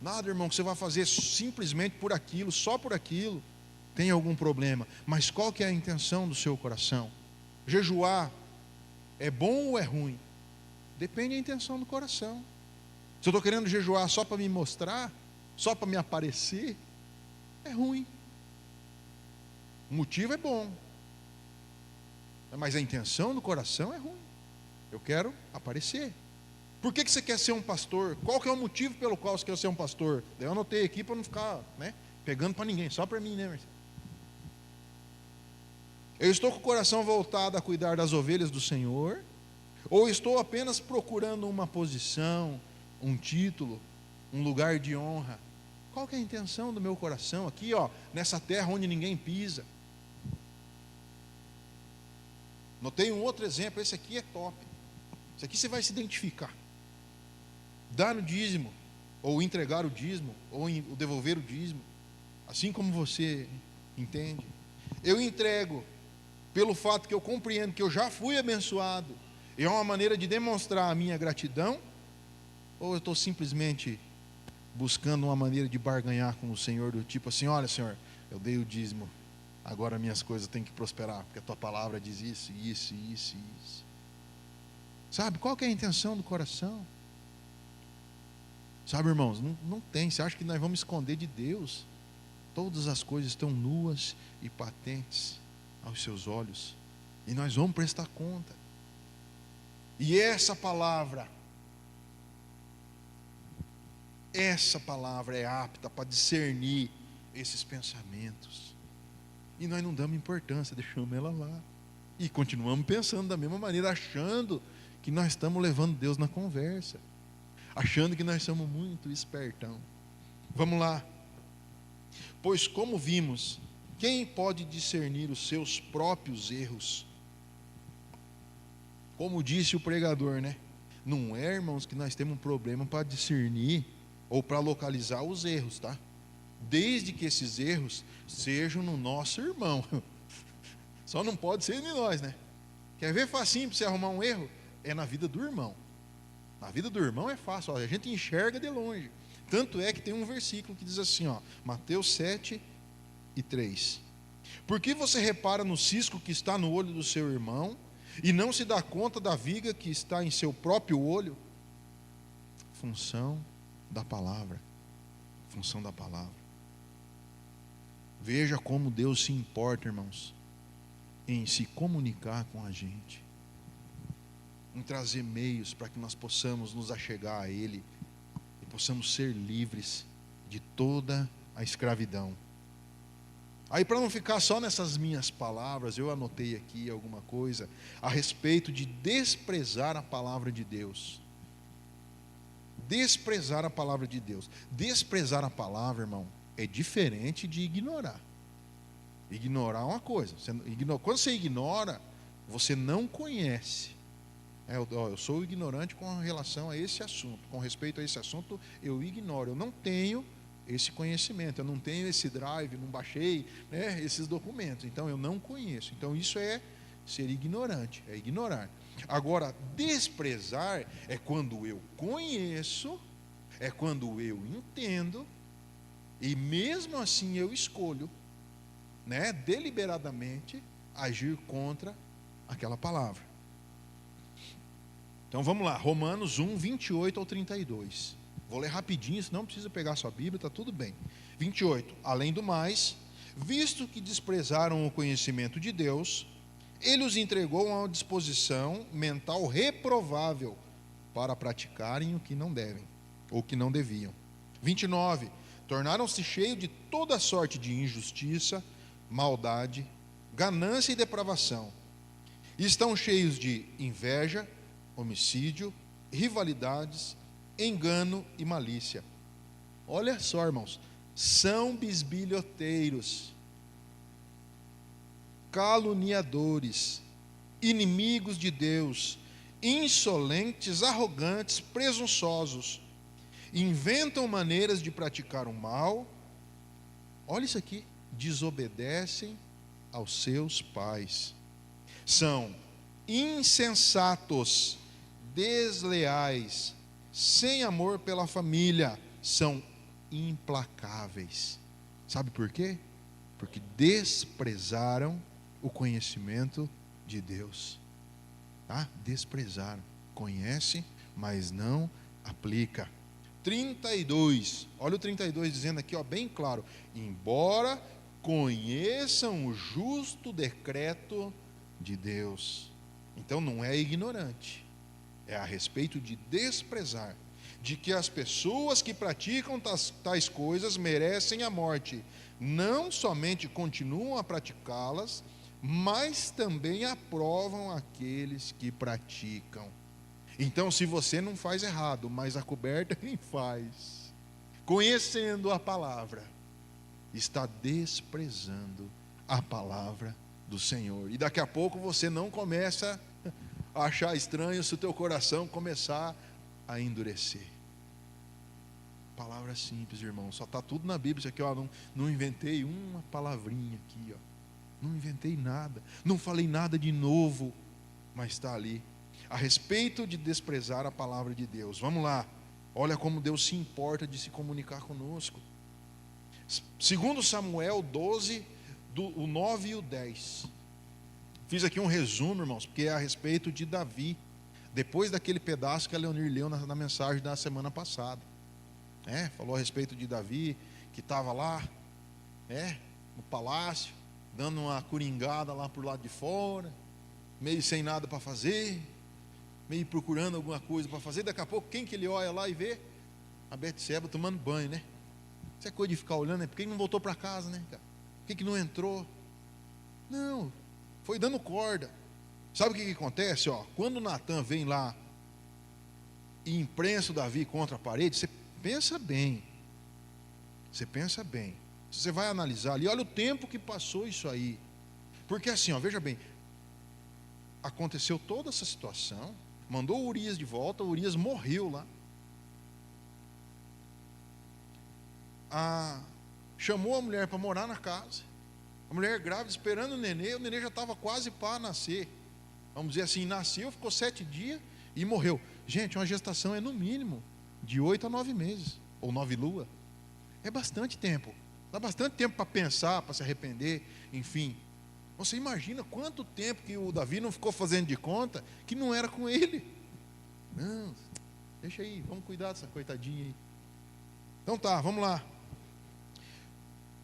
Nada, irmão, que você vai fazer simplesmente por aquilo, só por aquilo, tem algum problema. Mas qual que é a intenção do seu coração? Jejuar é bom ou é ruim? Depende da intenção do coração. Se eu estou querendo jejuar só para me mostrar, só para me aparecer, é ruim. O motivo é bom, Mas a intenção do coração é ruim. Eu quero aparecer. Por que você quer ser um pastor? Qual que é o motivo pelo qual você quer ser um pastor? Daí eu anotei aqui para não ficar, pegando para ninguém, só para mim, né, Marcelo? Eu estou com o coração voltado a cuidar das ovelhas do Senhor? Ou estou apenas procurando uma posição, um título, um lugar de honra? Qual que é a intenção do meu coração aqui, nessa terra onde ninguém pisa? Notei um outro exemplo, esse aqui é top. Esse aqui você vai se identificar. Dar o dízimo, ou entregar o dízimo, ou devolver o dízimo, assim como você entende. Eu entrego pelo fato que eu compreendo que eu já fui abençoado, e é uma maneira de demonstrar a minha gratidão, ou eu estou simplesmente buscando uma maneira de barganhar com o Senhor, do tipo assim: olha, Senhor, eu dei o dízimo, agora minhas coisas têm que prosperar, porque a tua palavra diz isso, isso, isso, isso. Sabe, qual que é a intenção do coração? Sabe, irmãos, não tem. Você acha que nós vamos esconder de Deus? Todas as coisas estão nuas e patentes aos seus olhos, e nós vamos prestar conta. E essa palavra é apta para discernir esses pensamentos, e nós não damos importância, deixamos ela lá, e continuamos pensando da mesma maneira, achando que nós estamos levando Deus na conversa, achando que nós somos muito espertão. Vamos lá. Pois como vimos, quem pode discernir os seus próprios erros? Como disse o pregador, não é, irmãos, que nós temos um problema para discernir ou para localizar os erros, tá? Desde que esses erros sejam no nosso irmão. Só não pode ser em nós, Quer ver facinho para você arrumar um erro? É na vida do irmão. Na vida do irmão é fácil, a gente enxerga de longe. Tanto é que tem um versículo que diz assim, Mateus 7:3. Por que você repara no cisco que está no olho do seu irmão e não se dá conta da viga que está em seu próprio olho? Função da palavra. Função da palavra. Veja como Deus se importa, irmãos, em se comunicar com a gente, em trazer meios para que nós possamos nos achegar a Ele e possamos ser livres de toda a escravidão. Aí, para não ficar só nessas minhas palavras, eu anotei aqui alguma coisa a respeito de desprezar a palavra de Deus. Desprezar a palavra de Deus. Desprezar a palavra, irmão, é diferente de ignorar. Ignorar é uma coisa. Quando você ignora, você não conhece. Eu sou ignorante com relação a esse assunto. Com respeito a esse assunto, eu ignoro. Eu não tenho esse conhecimento. Eu não tenho esse drive, não baixei esses documentos. Então, eu não conheço. Então, isso é ser ignorante, é ignorar. Agora, desprezar é quando eu conheço, é quando eu entendo, e mesmo assim eu escolho, deliberadamente, agir contra aquela palavra. Então vamos lá, Romanos 1:28-32. Vou ler rapidinho, senão não precisa pegar sua Bíblia, está tudo bem. 28. Além do mais, visto que desprezaram o conhecimento de Deus, Ele os entregou a uma disposição mental reprovável para praticarem o que não devem, ou que não deviam. 29. Tornaram-se cheios de toda sorte de injustiça, maldade, ganância e depravação. E estão cheios de inveja, homicídio, rivalidades, engano e malícia. Olha só, irmãos, são bisbilhoteiros, caluniadores, inimigos de Deus, insolentes, arrogantes, presunçosos, inventam maneiras de praticar o mal. Olha isso aqui, desobedecem aos seus pais, são insensatos, desleais, sem amor pela família, são implacáveis. Sabe por quê? Porque desprezaram o conhecimento de Deus. Desprezaram. Conhece, mas não aplica. 32. Olha o 32 dizendo aqui, bem claro. Embora conheçam o justo decreto de Deus. Então não é ignorante, é a respeito de desprezar, de que as pessoas que praticam tais coisas merecem a morte. Não somente continuam a praticá-las, mas também aprovam aqueles que praticam. Então, se você não faz errado, mas a coberta quem faz, conhecendo a palavra, está desprezando a palavra do Senhor. E daqui a pouco você não começa a achar estranho se o teu coração começar a endurecer. Palavra simples, irmão, só está tudo na Bíblia. Isso aqui, ó, não inventei uma palavrinha aqui, ó. Não inventei nada, não falei nada de novo, mas está ali, a respeito de desprezar a palavra de Deus. Vamos lá, olha como Deus se importa de se comunicar conosco. Segundo Samuel 12, o 9 e o 10. Fiz aqui um resumo, irmãos, porque é a respeito de Davi, depois daquele pedaço que a Leonir leu na mensagem da semana passada. Falou a respeito de Davi, que estava lá, no palácio, dando uma coringada lá por lado de fora, meio sem nada para fazer, meio procurando alguma coisa para fazer. Daqui a pouco, quem que ele olha lá e vê? A Betseba tomando banho, né? Isso é coisa de ficar olhando, né? Por que não voltou para casa, né, cara? Por que não entrou? Não, foi dando corda. Sabe o que acontece? Quando Natan vem lá e imprensa o Davi contra a parede, você pensa bem. Você pensa bem. Você vai analisar ali, olha o tempo que passou isso aí. Porque assim, veja bem, aconteceu toda essa situação, mandou o Urias de volta, o Urias morreu lá. Chamou a mulher para morar na casa. A mulher grávida esperando o nenê já estava quase para nascer. Vamos dizer assim, nasceu, ficou 7 dias e morreu. Gente, uma gestação é no mínimo de 8 a 9 meses, ou 9 luas. É bastante tempo. Dá bastante tempo para pensar, para se arrepender, enfim. Você imagina quanto tempo que o Davi não ficou fazendo de conta que não era com ele. Não, deixa aí, vamos cuidar dessa coitadinha aí. Então tá, vamos lá.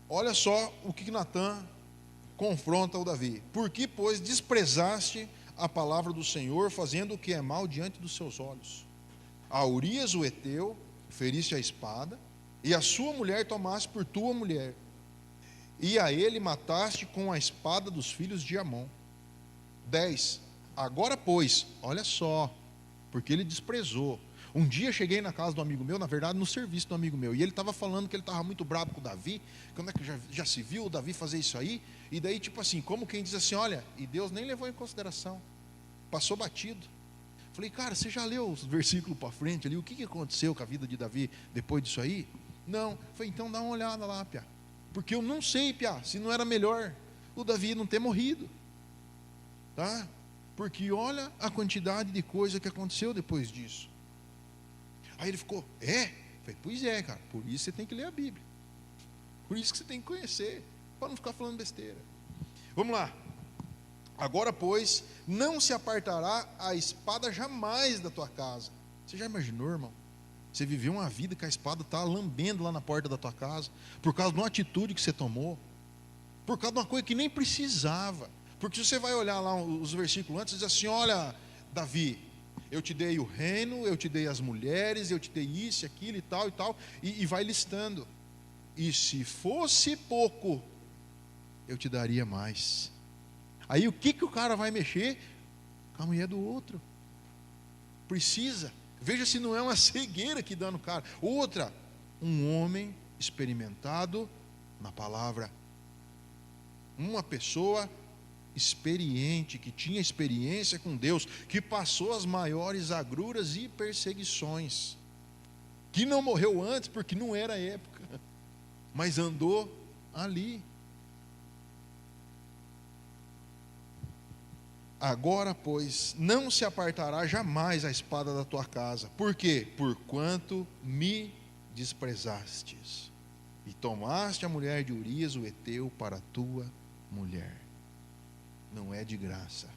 Olha só o que Natan confronta o Davi. Por que, pois, desprezaste a palavra do Senhor, fazendo o que é mal diante dos seus olhos? A Urias o heteu feriste a espada, e a sua mulher tomaste por tua mulher, e a ele mataste com a espada dos filhos de Amon. 10. Agora, pois, olha só, porque ele desprezou. Um dia cheguei na casa do amigo meu, na verdade no serviço do amigo meu, e ele estava falando que ele estava muito bravo com o Davi. Quando é que já se viu o Davi fazer isso aí? E daí tipo assim, como quem diz assim, olha, e Deus nem levou em consideração, passou batido. Falei, cara, você já leu os versículos para frente ali, o que aconteceu com a vida de Davi depois disso aí? Não. Falei, então dá uma olhada lá, piá, porque eu não sei, piá, se não era melhor o Davi não ter morrido, tá? Porque olha a quantidade de coisa que aconteceu depois disso. Aí ele ficou, Falei, pois é, cara, por isso você tem que ler a Bíblia, por isso que você tem que conhecer, para não ficar falando besteira. Vamos lá. Agora, pois, não se apartará a espada jamais da tua casa. Você já imaginou, irmão? Você viveu uma vida que a espada está lambendo lá na porta da tua casa, por causa de uma atitude que você tomou, por causa de uma coisa que nem precisava. Porque se você vai olhar lá os versículos antes, diz assim, olha, Davi, eu te dei o reino, eu te dei as mulheres, eu te dei isso, aquilo e tal, e vai listando. E se fosse pouco, eu te daria mais. Aí o que o cara vai mexer? Com a mulher do outro. Precisa. Veja se não é uma cegueira que dá no cara. Outra, um homem experimentado na palavra. Uma pessoa experiente, que tinha experiência com Deus, que passou as maiores agruras e perseguições, que não morreu antes porque não era época, mas andou ali. Agora, pois, não se apartará jamais a espada da tua casa. Por quê? Porquanto me desprezastes e tomaste a mulher de Urias o heteu para tua mulher. Não é de graça.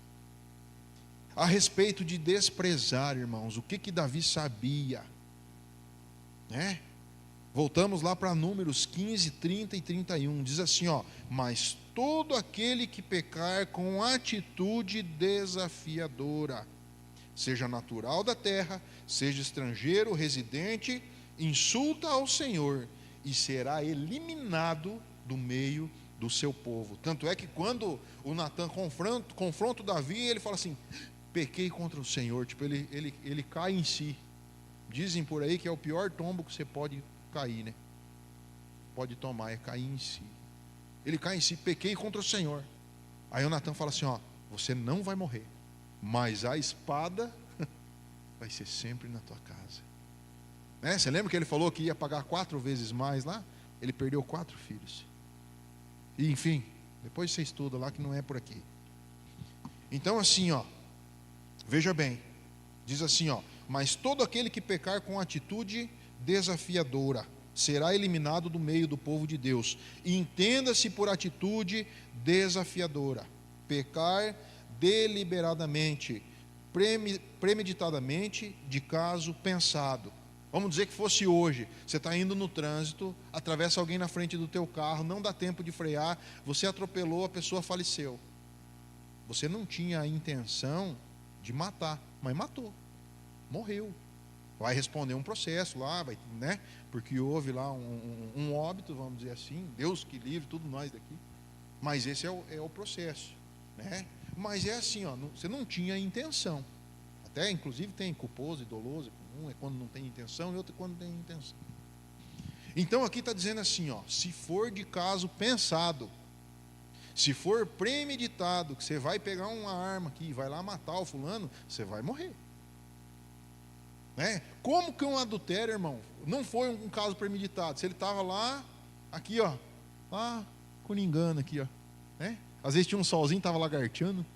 A respeito de desprezar, irmãos, o que Davi sabia, né? Voltamos lá para Números 15, 30 e 31. Diz assim, ó: mas todo aquele que pecar com atitude desafiadora, seja natural da terra, seja estrangeiro, residente, insulta ao Senhor e será eliminado do meio do seu povo. Tanto é que quando o Natan confronta o Davi, ele fala assim: pequei contra o Senhor. Tipo, ele cai em si. Dizem por aí que é o pior tombo que você pode cair, né? Pode tomar, é cair em si. Ele cai em si: pequei contra o Senhor. Aí o Natan fala assim: ó, você não vai morrer, mas a espada vai ser sempre na tua casa. Né? Você lembra que ele falou que ia pagar 4 vezes mais lá? Ele perdeu 4 filhos. E enfim, depois você estuda lá que não é por aqui. Então assim, ó, veja bem, diz assim, ó: mas todo aquele que pecar com atitude desafiadora será eliminado do meio do povo de Deus. E entenda-se por atitude desafiadora: pecar deliberadamente, premeditadamente, de caso pensado. Vamos dizer que fosse hoje, você está indo no trânsito, atravessa alguém na frente do teu carro, não dá tempo de frear, você atropelou, a pessoa faleceu. Você não tinha a intenção de matar, mas matou, morreu. Vai responder um processo lá, vai, né? Porque houve lá um óbito, vamos dizer assim, Deus que livre, tudo nós daqui. Mas esse é o processo, né? Mas é assim, ó, você não tinha intenção. Até inclusive tem culposo e doloso. Um é quando não tem intenção e outro é quando tem intenção. Então aqui está dizendo assim, ó: se for de caso pensado, se for premeditado, que você vai pegar uma arma aqui e vai lá matar o fulano, você vai morrer. Né? Como que um adultério, irmão, não foi um caso premeditado? Se ele estava lá, aqui, ó, lá, coringando aqui, ó, né? Às vezes tinha um solzinho, estava lagarteando.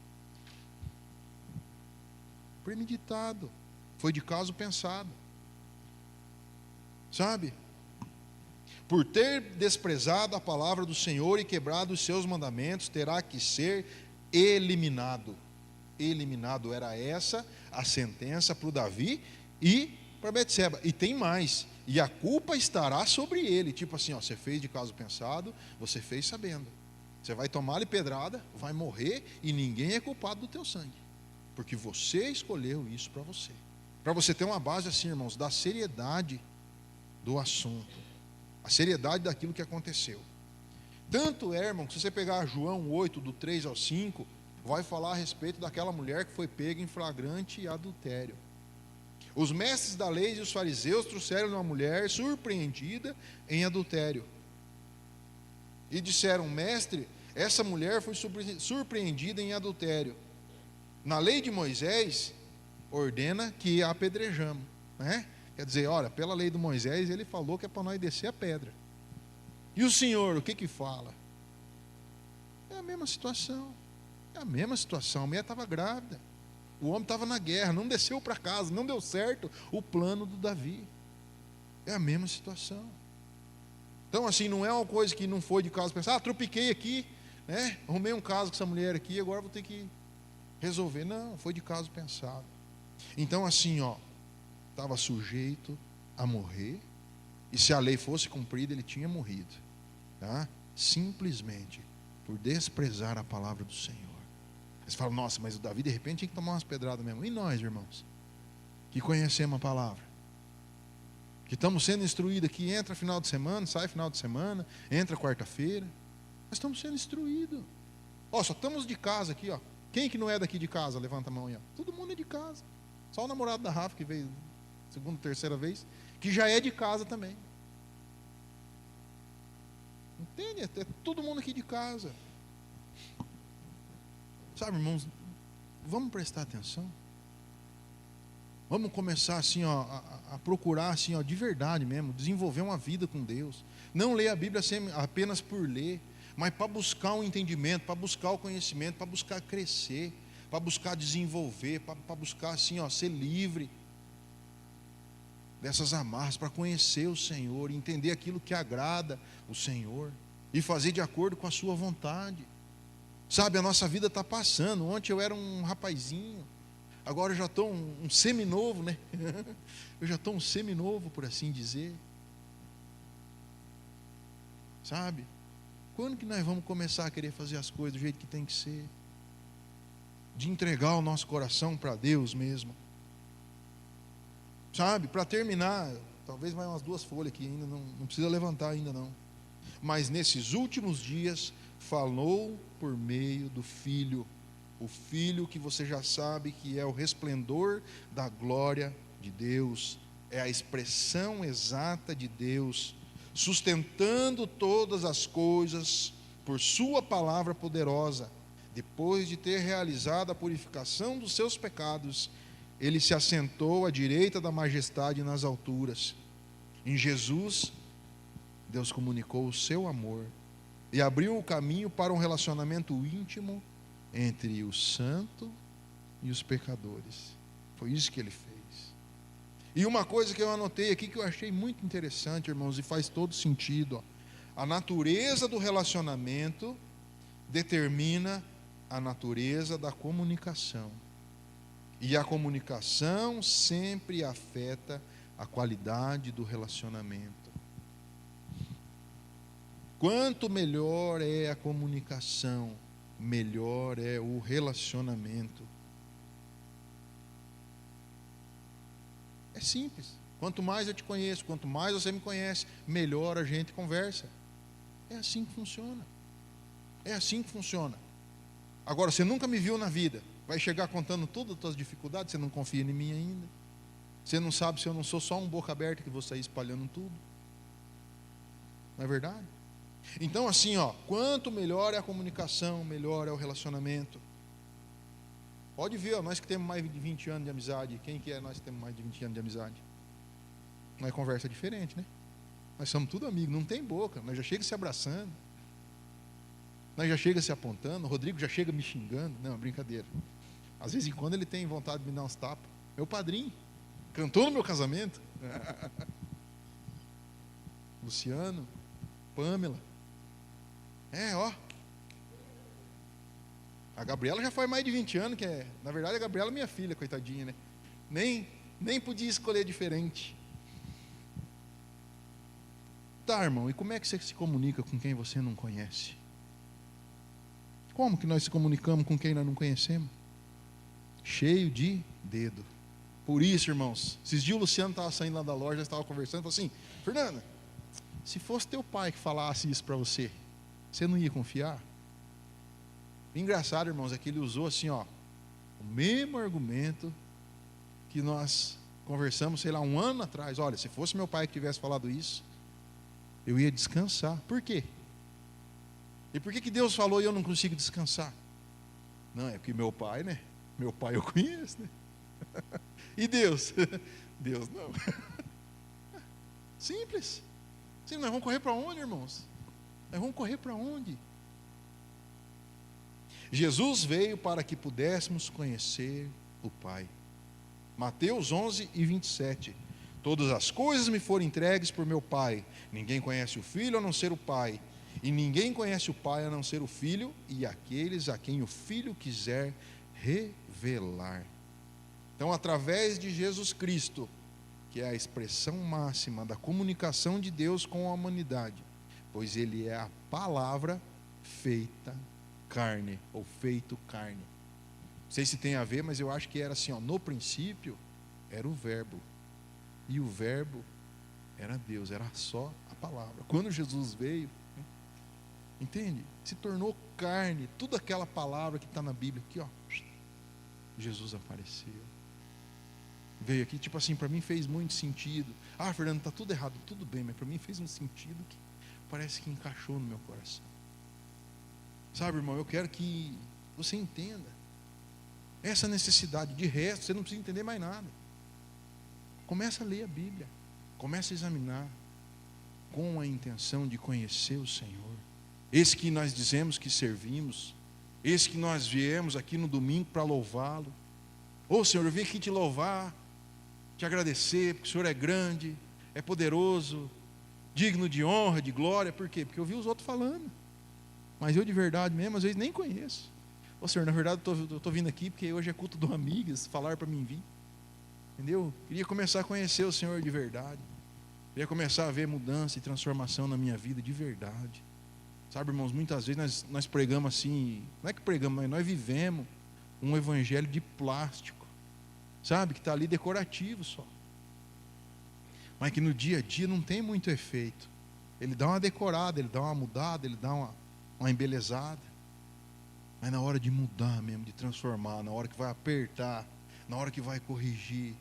Premeditado, foi de caso pensado, sabe? Por ter desprezado a palavra do Senhor e quebrado os seus mandamentos, terá que ser eliminado. Eliminado, era essa a sentença para o Davi e para Betseba. E tem mais: e a culpa estará sobre ele. Tipo assim, ó, você fez de caso pensado, você fez sabendo. Você vai tomar-lhe pedrada, vai morrer, e ninguém é culpado do teu sangue, porque você escolheu isso para você. Para você ter uma base assim, irmãos, da seriedade do assunto, a seriedade daquilo que aconteceu. Tanto é, irmão, que se você pegar João 8, do 3 ao 5, vai falar a respeito daquela mulher que foi pega em flagrante adultério. Os mestres da lei e os fariseus trouxeram uma mulher surpreendida em adultério e disseram: mestre, essa mulher foi surpreendida em adultério. Na lei de Moisés ordena que a apedrejamos, né? Quer dizer, olha, pela lei de Moisés ele falou que é para nós descer a pedra. E o Senhor, o que fala? É a mesma situação. É a mesma situação. A mulher estava grávida, o homem estava na guerra, não desceu para casa, não deu certo o plano do Davi. É a mesma situação. Então assim, não é uma coisa que não foi de caso pensado: tropiquei aqui, né? Arrumei um caso com essa mulher aqui, agora vou ter que resolver. Não, foi de caso pensado. Então assim, ó, estava sujeito a morrer, e se a lei fosse cumprida, ele tinha morrido, tá? Simplesmente por desprezar a palavra do Senhor. Eles falam: nossa, mas o Davi de repente tinha que tomar umas pedradas mesmo. E nós, irmãos, que conhecemos a palavra, que estamos sendo instruídos aqui, entra final de semana, sai final de semana, entra quarta-feira, nós estamos sendo instruídos. Ó, só estamos de casa aqui, ó. Quem que não é daqui de casa? Levanta a mão aí, ó. Todo mundo é de casa. Só o namorado da Rafa, que veio segunda, terceira vez, que já é de casa também. Entende? É todo mundo aqui de casa. Sabe, irmãos, vamos prestar atenção. Vamos começar assim, ó, a procurar assim, ó, de verdade mesmo, desenvolver uma vida com Deus. Não ler a Bíblia apenas por ler, mas para buscar um entendimento, para buscar o conhecimento, para buscar crescer, para buscar desenvolver, para buscar assim, ó, ser livre dessas amarras, para conhecer o Senhor, entender aquilo que agrada o Senhor e fazer de acordo com a sua vontade. Sabe, a nossa vida está passando. Ontem eu era um rapazinho, agora eu já estou um seminovo, né? Eu já estou um seminovo, por assim dizer. Sabe? Quando que nós vamos começar a querer fazer as coisas do jeito que tem que ser? De entregar o nosso coração para Deus mesmo. Sabe? Para terminar, talvez mais umas 2 folhas aqui ainda, não precisa levantar ainda não. Mas nesses últimos dias, falou por meio do Filho. O Filho que você já sabe que é o resplendor da glória de Deus. É a expressão exata de Deus, sustentando todas as coisas por sua palavra poderosa. Depois de ter realizado a purificação dos seus pecados, ele se assentou à direita da majestade nas alturas. Em Jesus, Deus comunicou o seu amor e abriu o caminho para um relacionamento íntimo entre o santo e os pecadores. Foi isso que ele fez. E uma coisa que eu anotei aqui que eu achei muito interessante, irmãos, e faz todo sentido. A natureza do relacionamento determina a natureza da comunicação. E a comunicação sempre afeta a qualidade do relacionamento. Quanto melhor é a comunicação, melhor é o relacionamento. É simples. Quanto mais eu te conheço, quanto mais você me conhece, melhor a gente conversa. É assim que funciona. É assim que funciona. Agora, você nunca me viu na vida, vai chegar contando todas as suas dificuldades, você não confia em mim ainda. Você não sabe se eu não sou só um boca aberta que vou sair espalhando tudo. Não é verdade? Então assim, quanto melhor é a comunicação, melhor é o relacionamento. Pode ver, nós que temos mais de 20 anos de amizade, quem que é nós que temos mais de 20 anos de amizade? Nós conversa diferente, né? Nós somos tudo amigos, não tem boca, nós já chega se abraçando. Nós já chega se apontando, o Rodrigo já chega me xingando. Não, brincadeira. Às vezes em quando ele tem vontade de me dar uns tapas. Meu padrinho, cantou no meu casamento. Luciano, Pamela. A Gabriela já faz mais de 20 anos, na verdade a Gabriela é minha filha, coitadinha, né? Nem podia escolher diferente. Tá, irmão, e como é que você se comunica com quem você não conhece? Como que nós se comunicamos com quem nós não conhecemos? Cheio de dedo. Por isso, irmãos, esses dias o Luciano estava saindo lá da loja, estava conversando, falou assim: Fernanda, se fosse teu pai que falasse isso para você, você não ia confiar? O engraçado, irmãos, é que ele usou assim, o mesmo argumento que nós conversamos, sei lá, 1 ano atrás. Olha, se fosse meu pai que tivesse falado isso, eu ia descansar. Por quê? E por que Deus falou e eu não consigo descansar? Não, é porque meu pai, né? Meu pai eu conheço, né? E Deus? Deus não. Simples. Sim, nós vamos correr para onde, irmãos? Nós vamos correr para onde? Jesus veio para que pudéssemos conhecer o Pai. Mateus 11:27. Todas as coisas me foram entregues por meu Pai. Ninguém conhece o Filho a não ser o Pai. E ninguém conhece o Pai a não ser o Filho e aqueles a quem o Filho quiser revelar. Então, através de Jesus Cristo, que é a expressão máxima da comunicação de Deus com a humanidade, pois Ele é a palavra feita carne, ou feito carne. Não sei se tem a ver, mas eu acho que era assim, no princípio era o verbo, e o verbo era Deus, era só a palavra. Quando Jesus veio, entende? Se tornou carne, toda aquela palavra que está na Bíblia, aqui Jesus apareceu. Veio aqui, tipo assim, para mim fez muito sentido. Fernando, está tudo errado, tudo bem, mas para mim fez um sentido que parece que encaixou no meu coração. Sabe, irmão, eu quero que você entenda essa necessidade. De resto, você não precisa entender mais nada. Começa a ler a Bíblia, começa a examinar com a intenção de conhecer o Senhor. Esse que nós dizemos que servimos, esse que nós viemos aqui no domingo para louvá-lo. Senhor, eu vim aqui te louvar, te agradecer, porque o Senhor é grande, é poderoso, digno de honra, de glória. Por quê? Porque eu vi os outros falando, mas eu de verdade mesmo, às vezes nem conheço. Senhor, na verdade eu estou vindo aqui porque hoje é culto do Amigas, falaram para mim vir. Entendeu? Queria começar a conhecer o Senhor de verdade. Queria começar a ver mudança e transformação na minha vida de verdade. Sabe, irmãos, muitas vezes nós pregamos assim, não é que pregamos, mas nós vivemos um evangelho de plástico, sabe, que está ali decorativo só, mas que no dia a dia não tem muito efeito. Ele dá uma decorada, ele dá uma mudada, ele dá uma embelezada, mas na hora de mudar mesmo, de transformar, na hora que vai apertar, na hora que vai corrigir,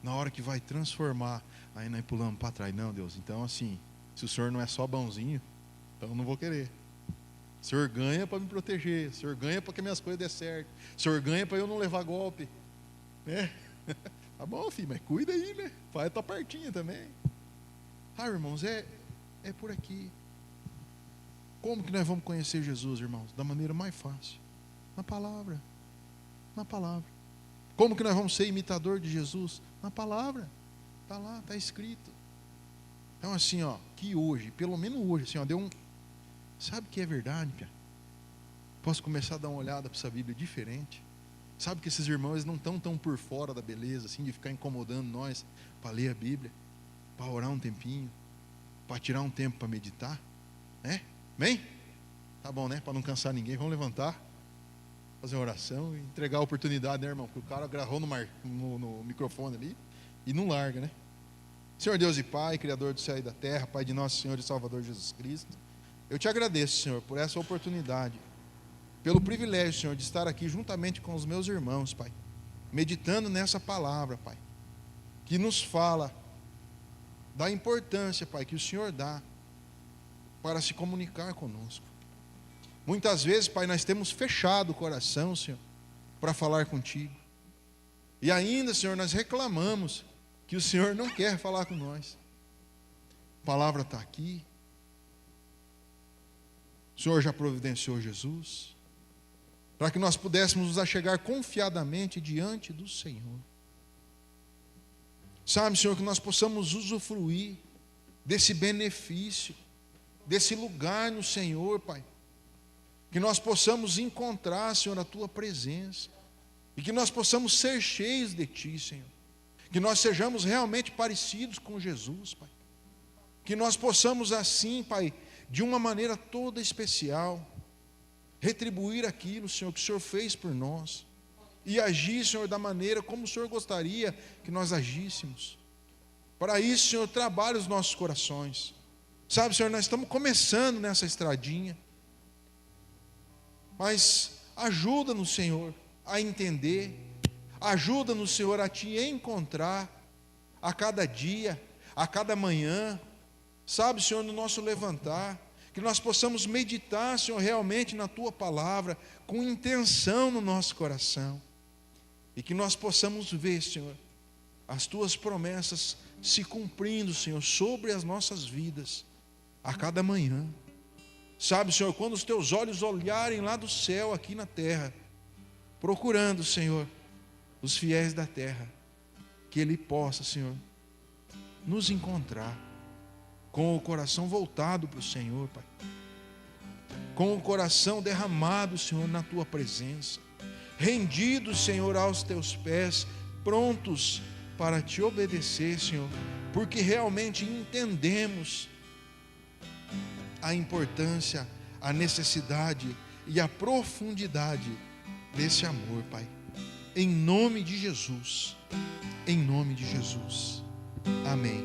na hora que vai transformar, aí nós pulamos para trás. Não, Deus, então assim, se o Senhor não é só bonzinho, então eu não vou querer. O Senhor ganha para me proteger, o Senhor ganha para que minhas coisas dê certo, o Senhor ganha para eu não levar golpe, né? Tá bom, filho, mas cuida aí, né? Faz a tua partinha também. Irmãos, é por aqui. Como que nós vamos conhecer Jesus, irmãos? Da maneira mais fácil, na palavra. Na palavra. Como que nós vamos ser imitador de Jesus? Na palavra. Está lá, está escrito. Então assim, ó, que hoje, pelo menos hoje, assim, ó, deu um... Sabe que é verdade, Pia? Posso começar a dar uma olhada para essa Bíblia diferente? Sabe que esses irmãos não estão tão por fora da beleza, assim, de ficar incomodando nós para ler a Bíblia, para orar um tempinho, para tirar um tempo para meditar, né? Amém? Tá bom, né? Para não cansar ninguém, vamos levantar, fazer uma oração e entregar a oportunidade, né, irmão? Porque o cara agarrou no microfone ali e não larga, né? Senhor Deus e Pai, Criador do céu e da terra, Pai de nosso Senhor e Salvador Jesus Cristo, eu te agradeço, Senhor, por essa oportunidade, pelo privilégio, Senhor, de estar aqui juntamente com os meus irmãos, Pai, meditando nessa palavra, Pai, que nos fala da importância, Pai, que o Senhor dá para se comunicar conosco. Muitas vezes, Pai, nós temos fechado o coração, Senhor, para falar contigo. E ainda, Senhor, nós reclamamos que o Senhor não quer falar com nós. A palavra está aqui. O Senhor já providenciou Jesus, para que nós pudéssemos nos achegar confiadamente diante do Senhor. Sabe, Senhor, que nós possamos usufruir desse benefício, desse lugar no Senhor, Pai. Que nós possamos encontrar, Senhor, a Tua presença. E que nós possamos ser cheios de Ti, Senhor. Que nós sejamos realmente parecidos com Jesus, Pai. Que nós possamos assim, Pai, de uma maneira toda especial, retribuir aquilo, Senhor, que o Senhor fez por nós. E agir, Senhor, da maneira como o Senhor gostaria que nós agíssemos. Para isso, Senhor, trabalhe os nossos corações. Sabe, Senhor, nós estamos começando nessa estradinha. Mas ajuda-nos, Senhor, a entender. Ajuda-nos, Senhor, a Te encontrar a cada dia, a cada manhã. Sabe, Senhor, no nosso levantar, que nós possamos meditar, Senhor, realmente na Tua palavra, com intenção no nosso coração. E que nós possamos ver, Senhor, as Tuas promessas se cumprindo, Senhor, sobre as nossas vidas, a cada manhã. Sabe, Senhor, quando os Teus olhos olharem lá do céu, aqui na terra, procurando, Senhor, os fiéis da terra, que Ele possa, Senhor, nos encontrar com o coração voltado para o Senhor, Pai, com o coração derramado, Senhor, na Tua presença, rendidos, Senhor, aos Teus pés, prontos para Te obedecer, Senhor, porque realmente entendemos a importância, a necessidade e a profundidade desse amor, Pai. Em nome de Jesus, em nome de Jesus. Amém.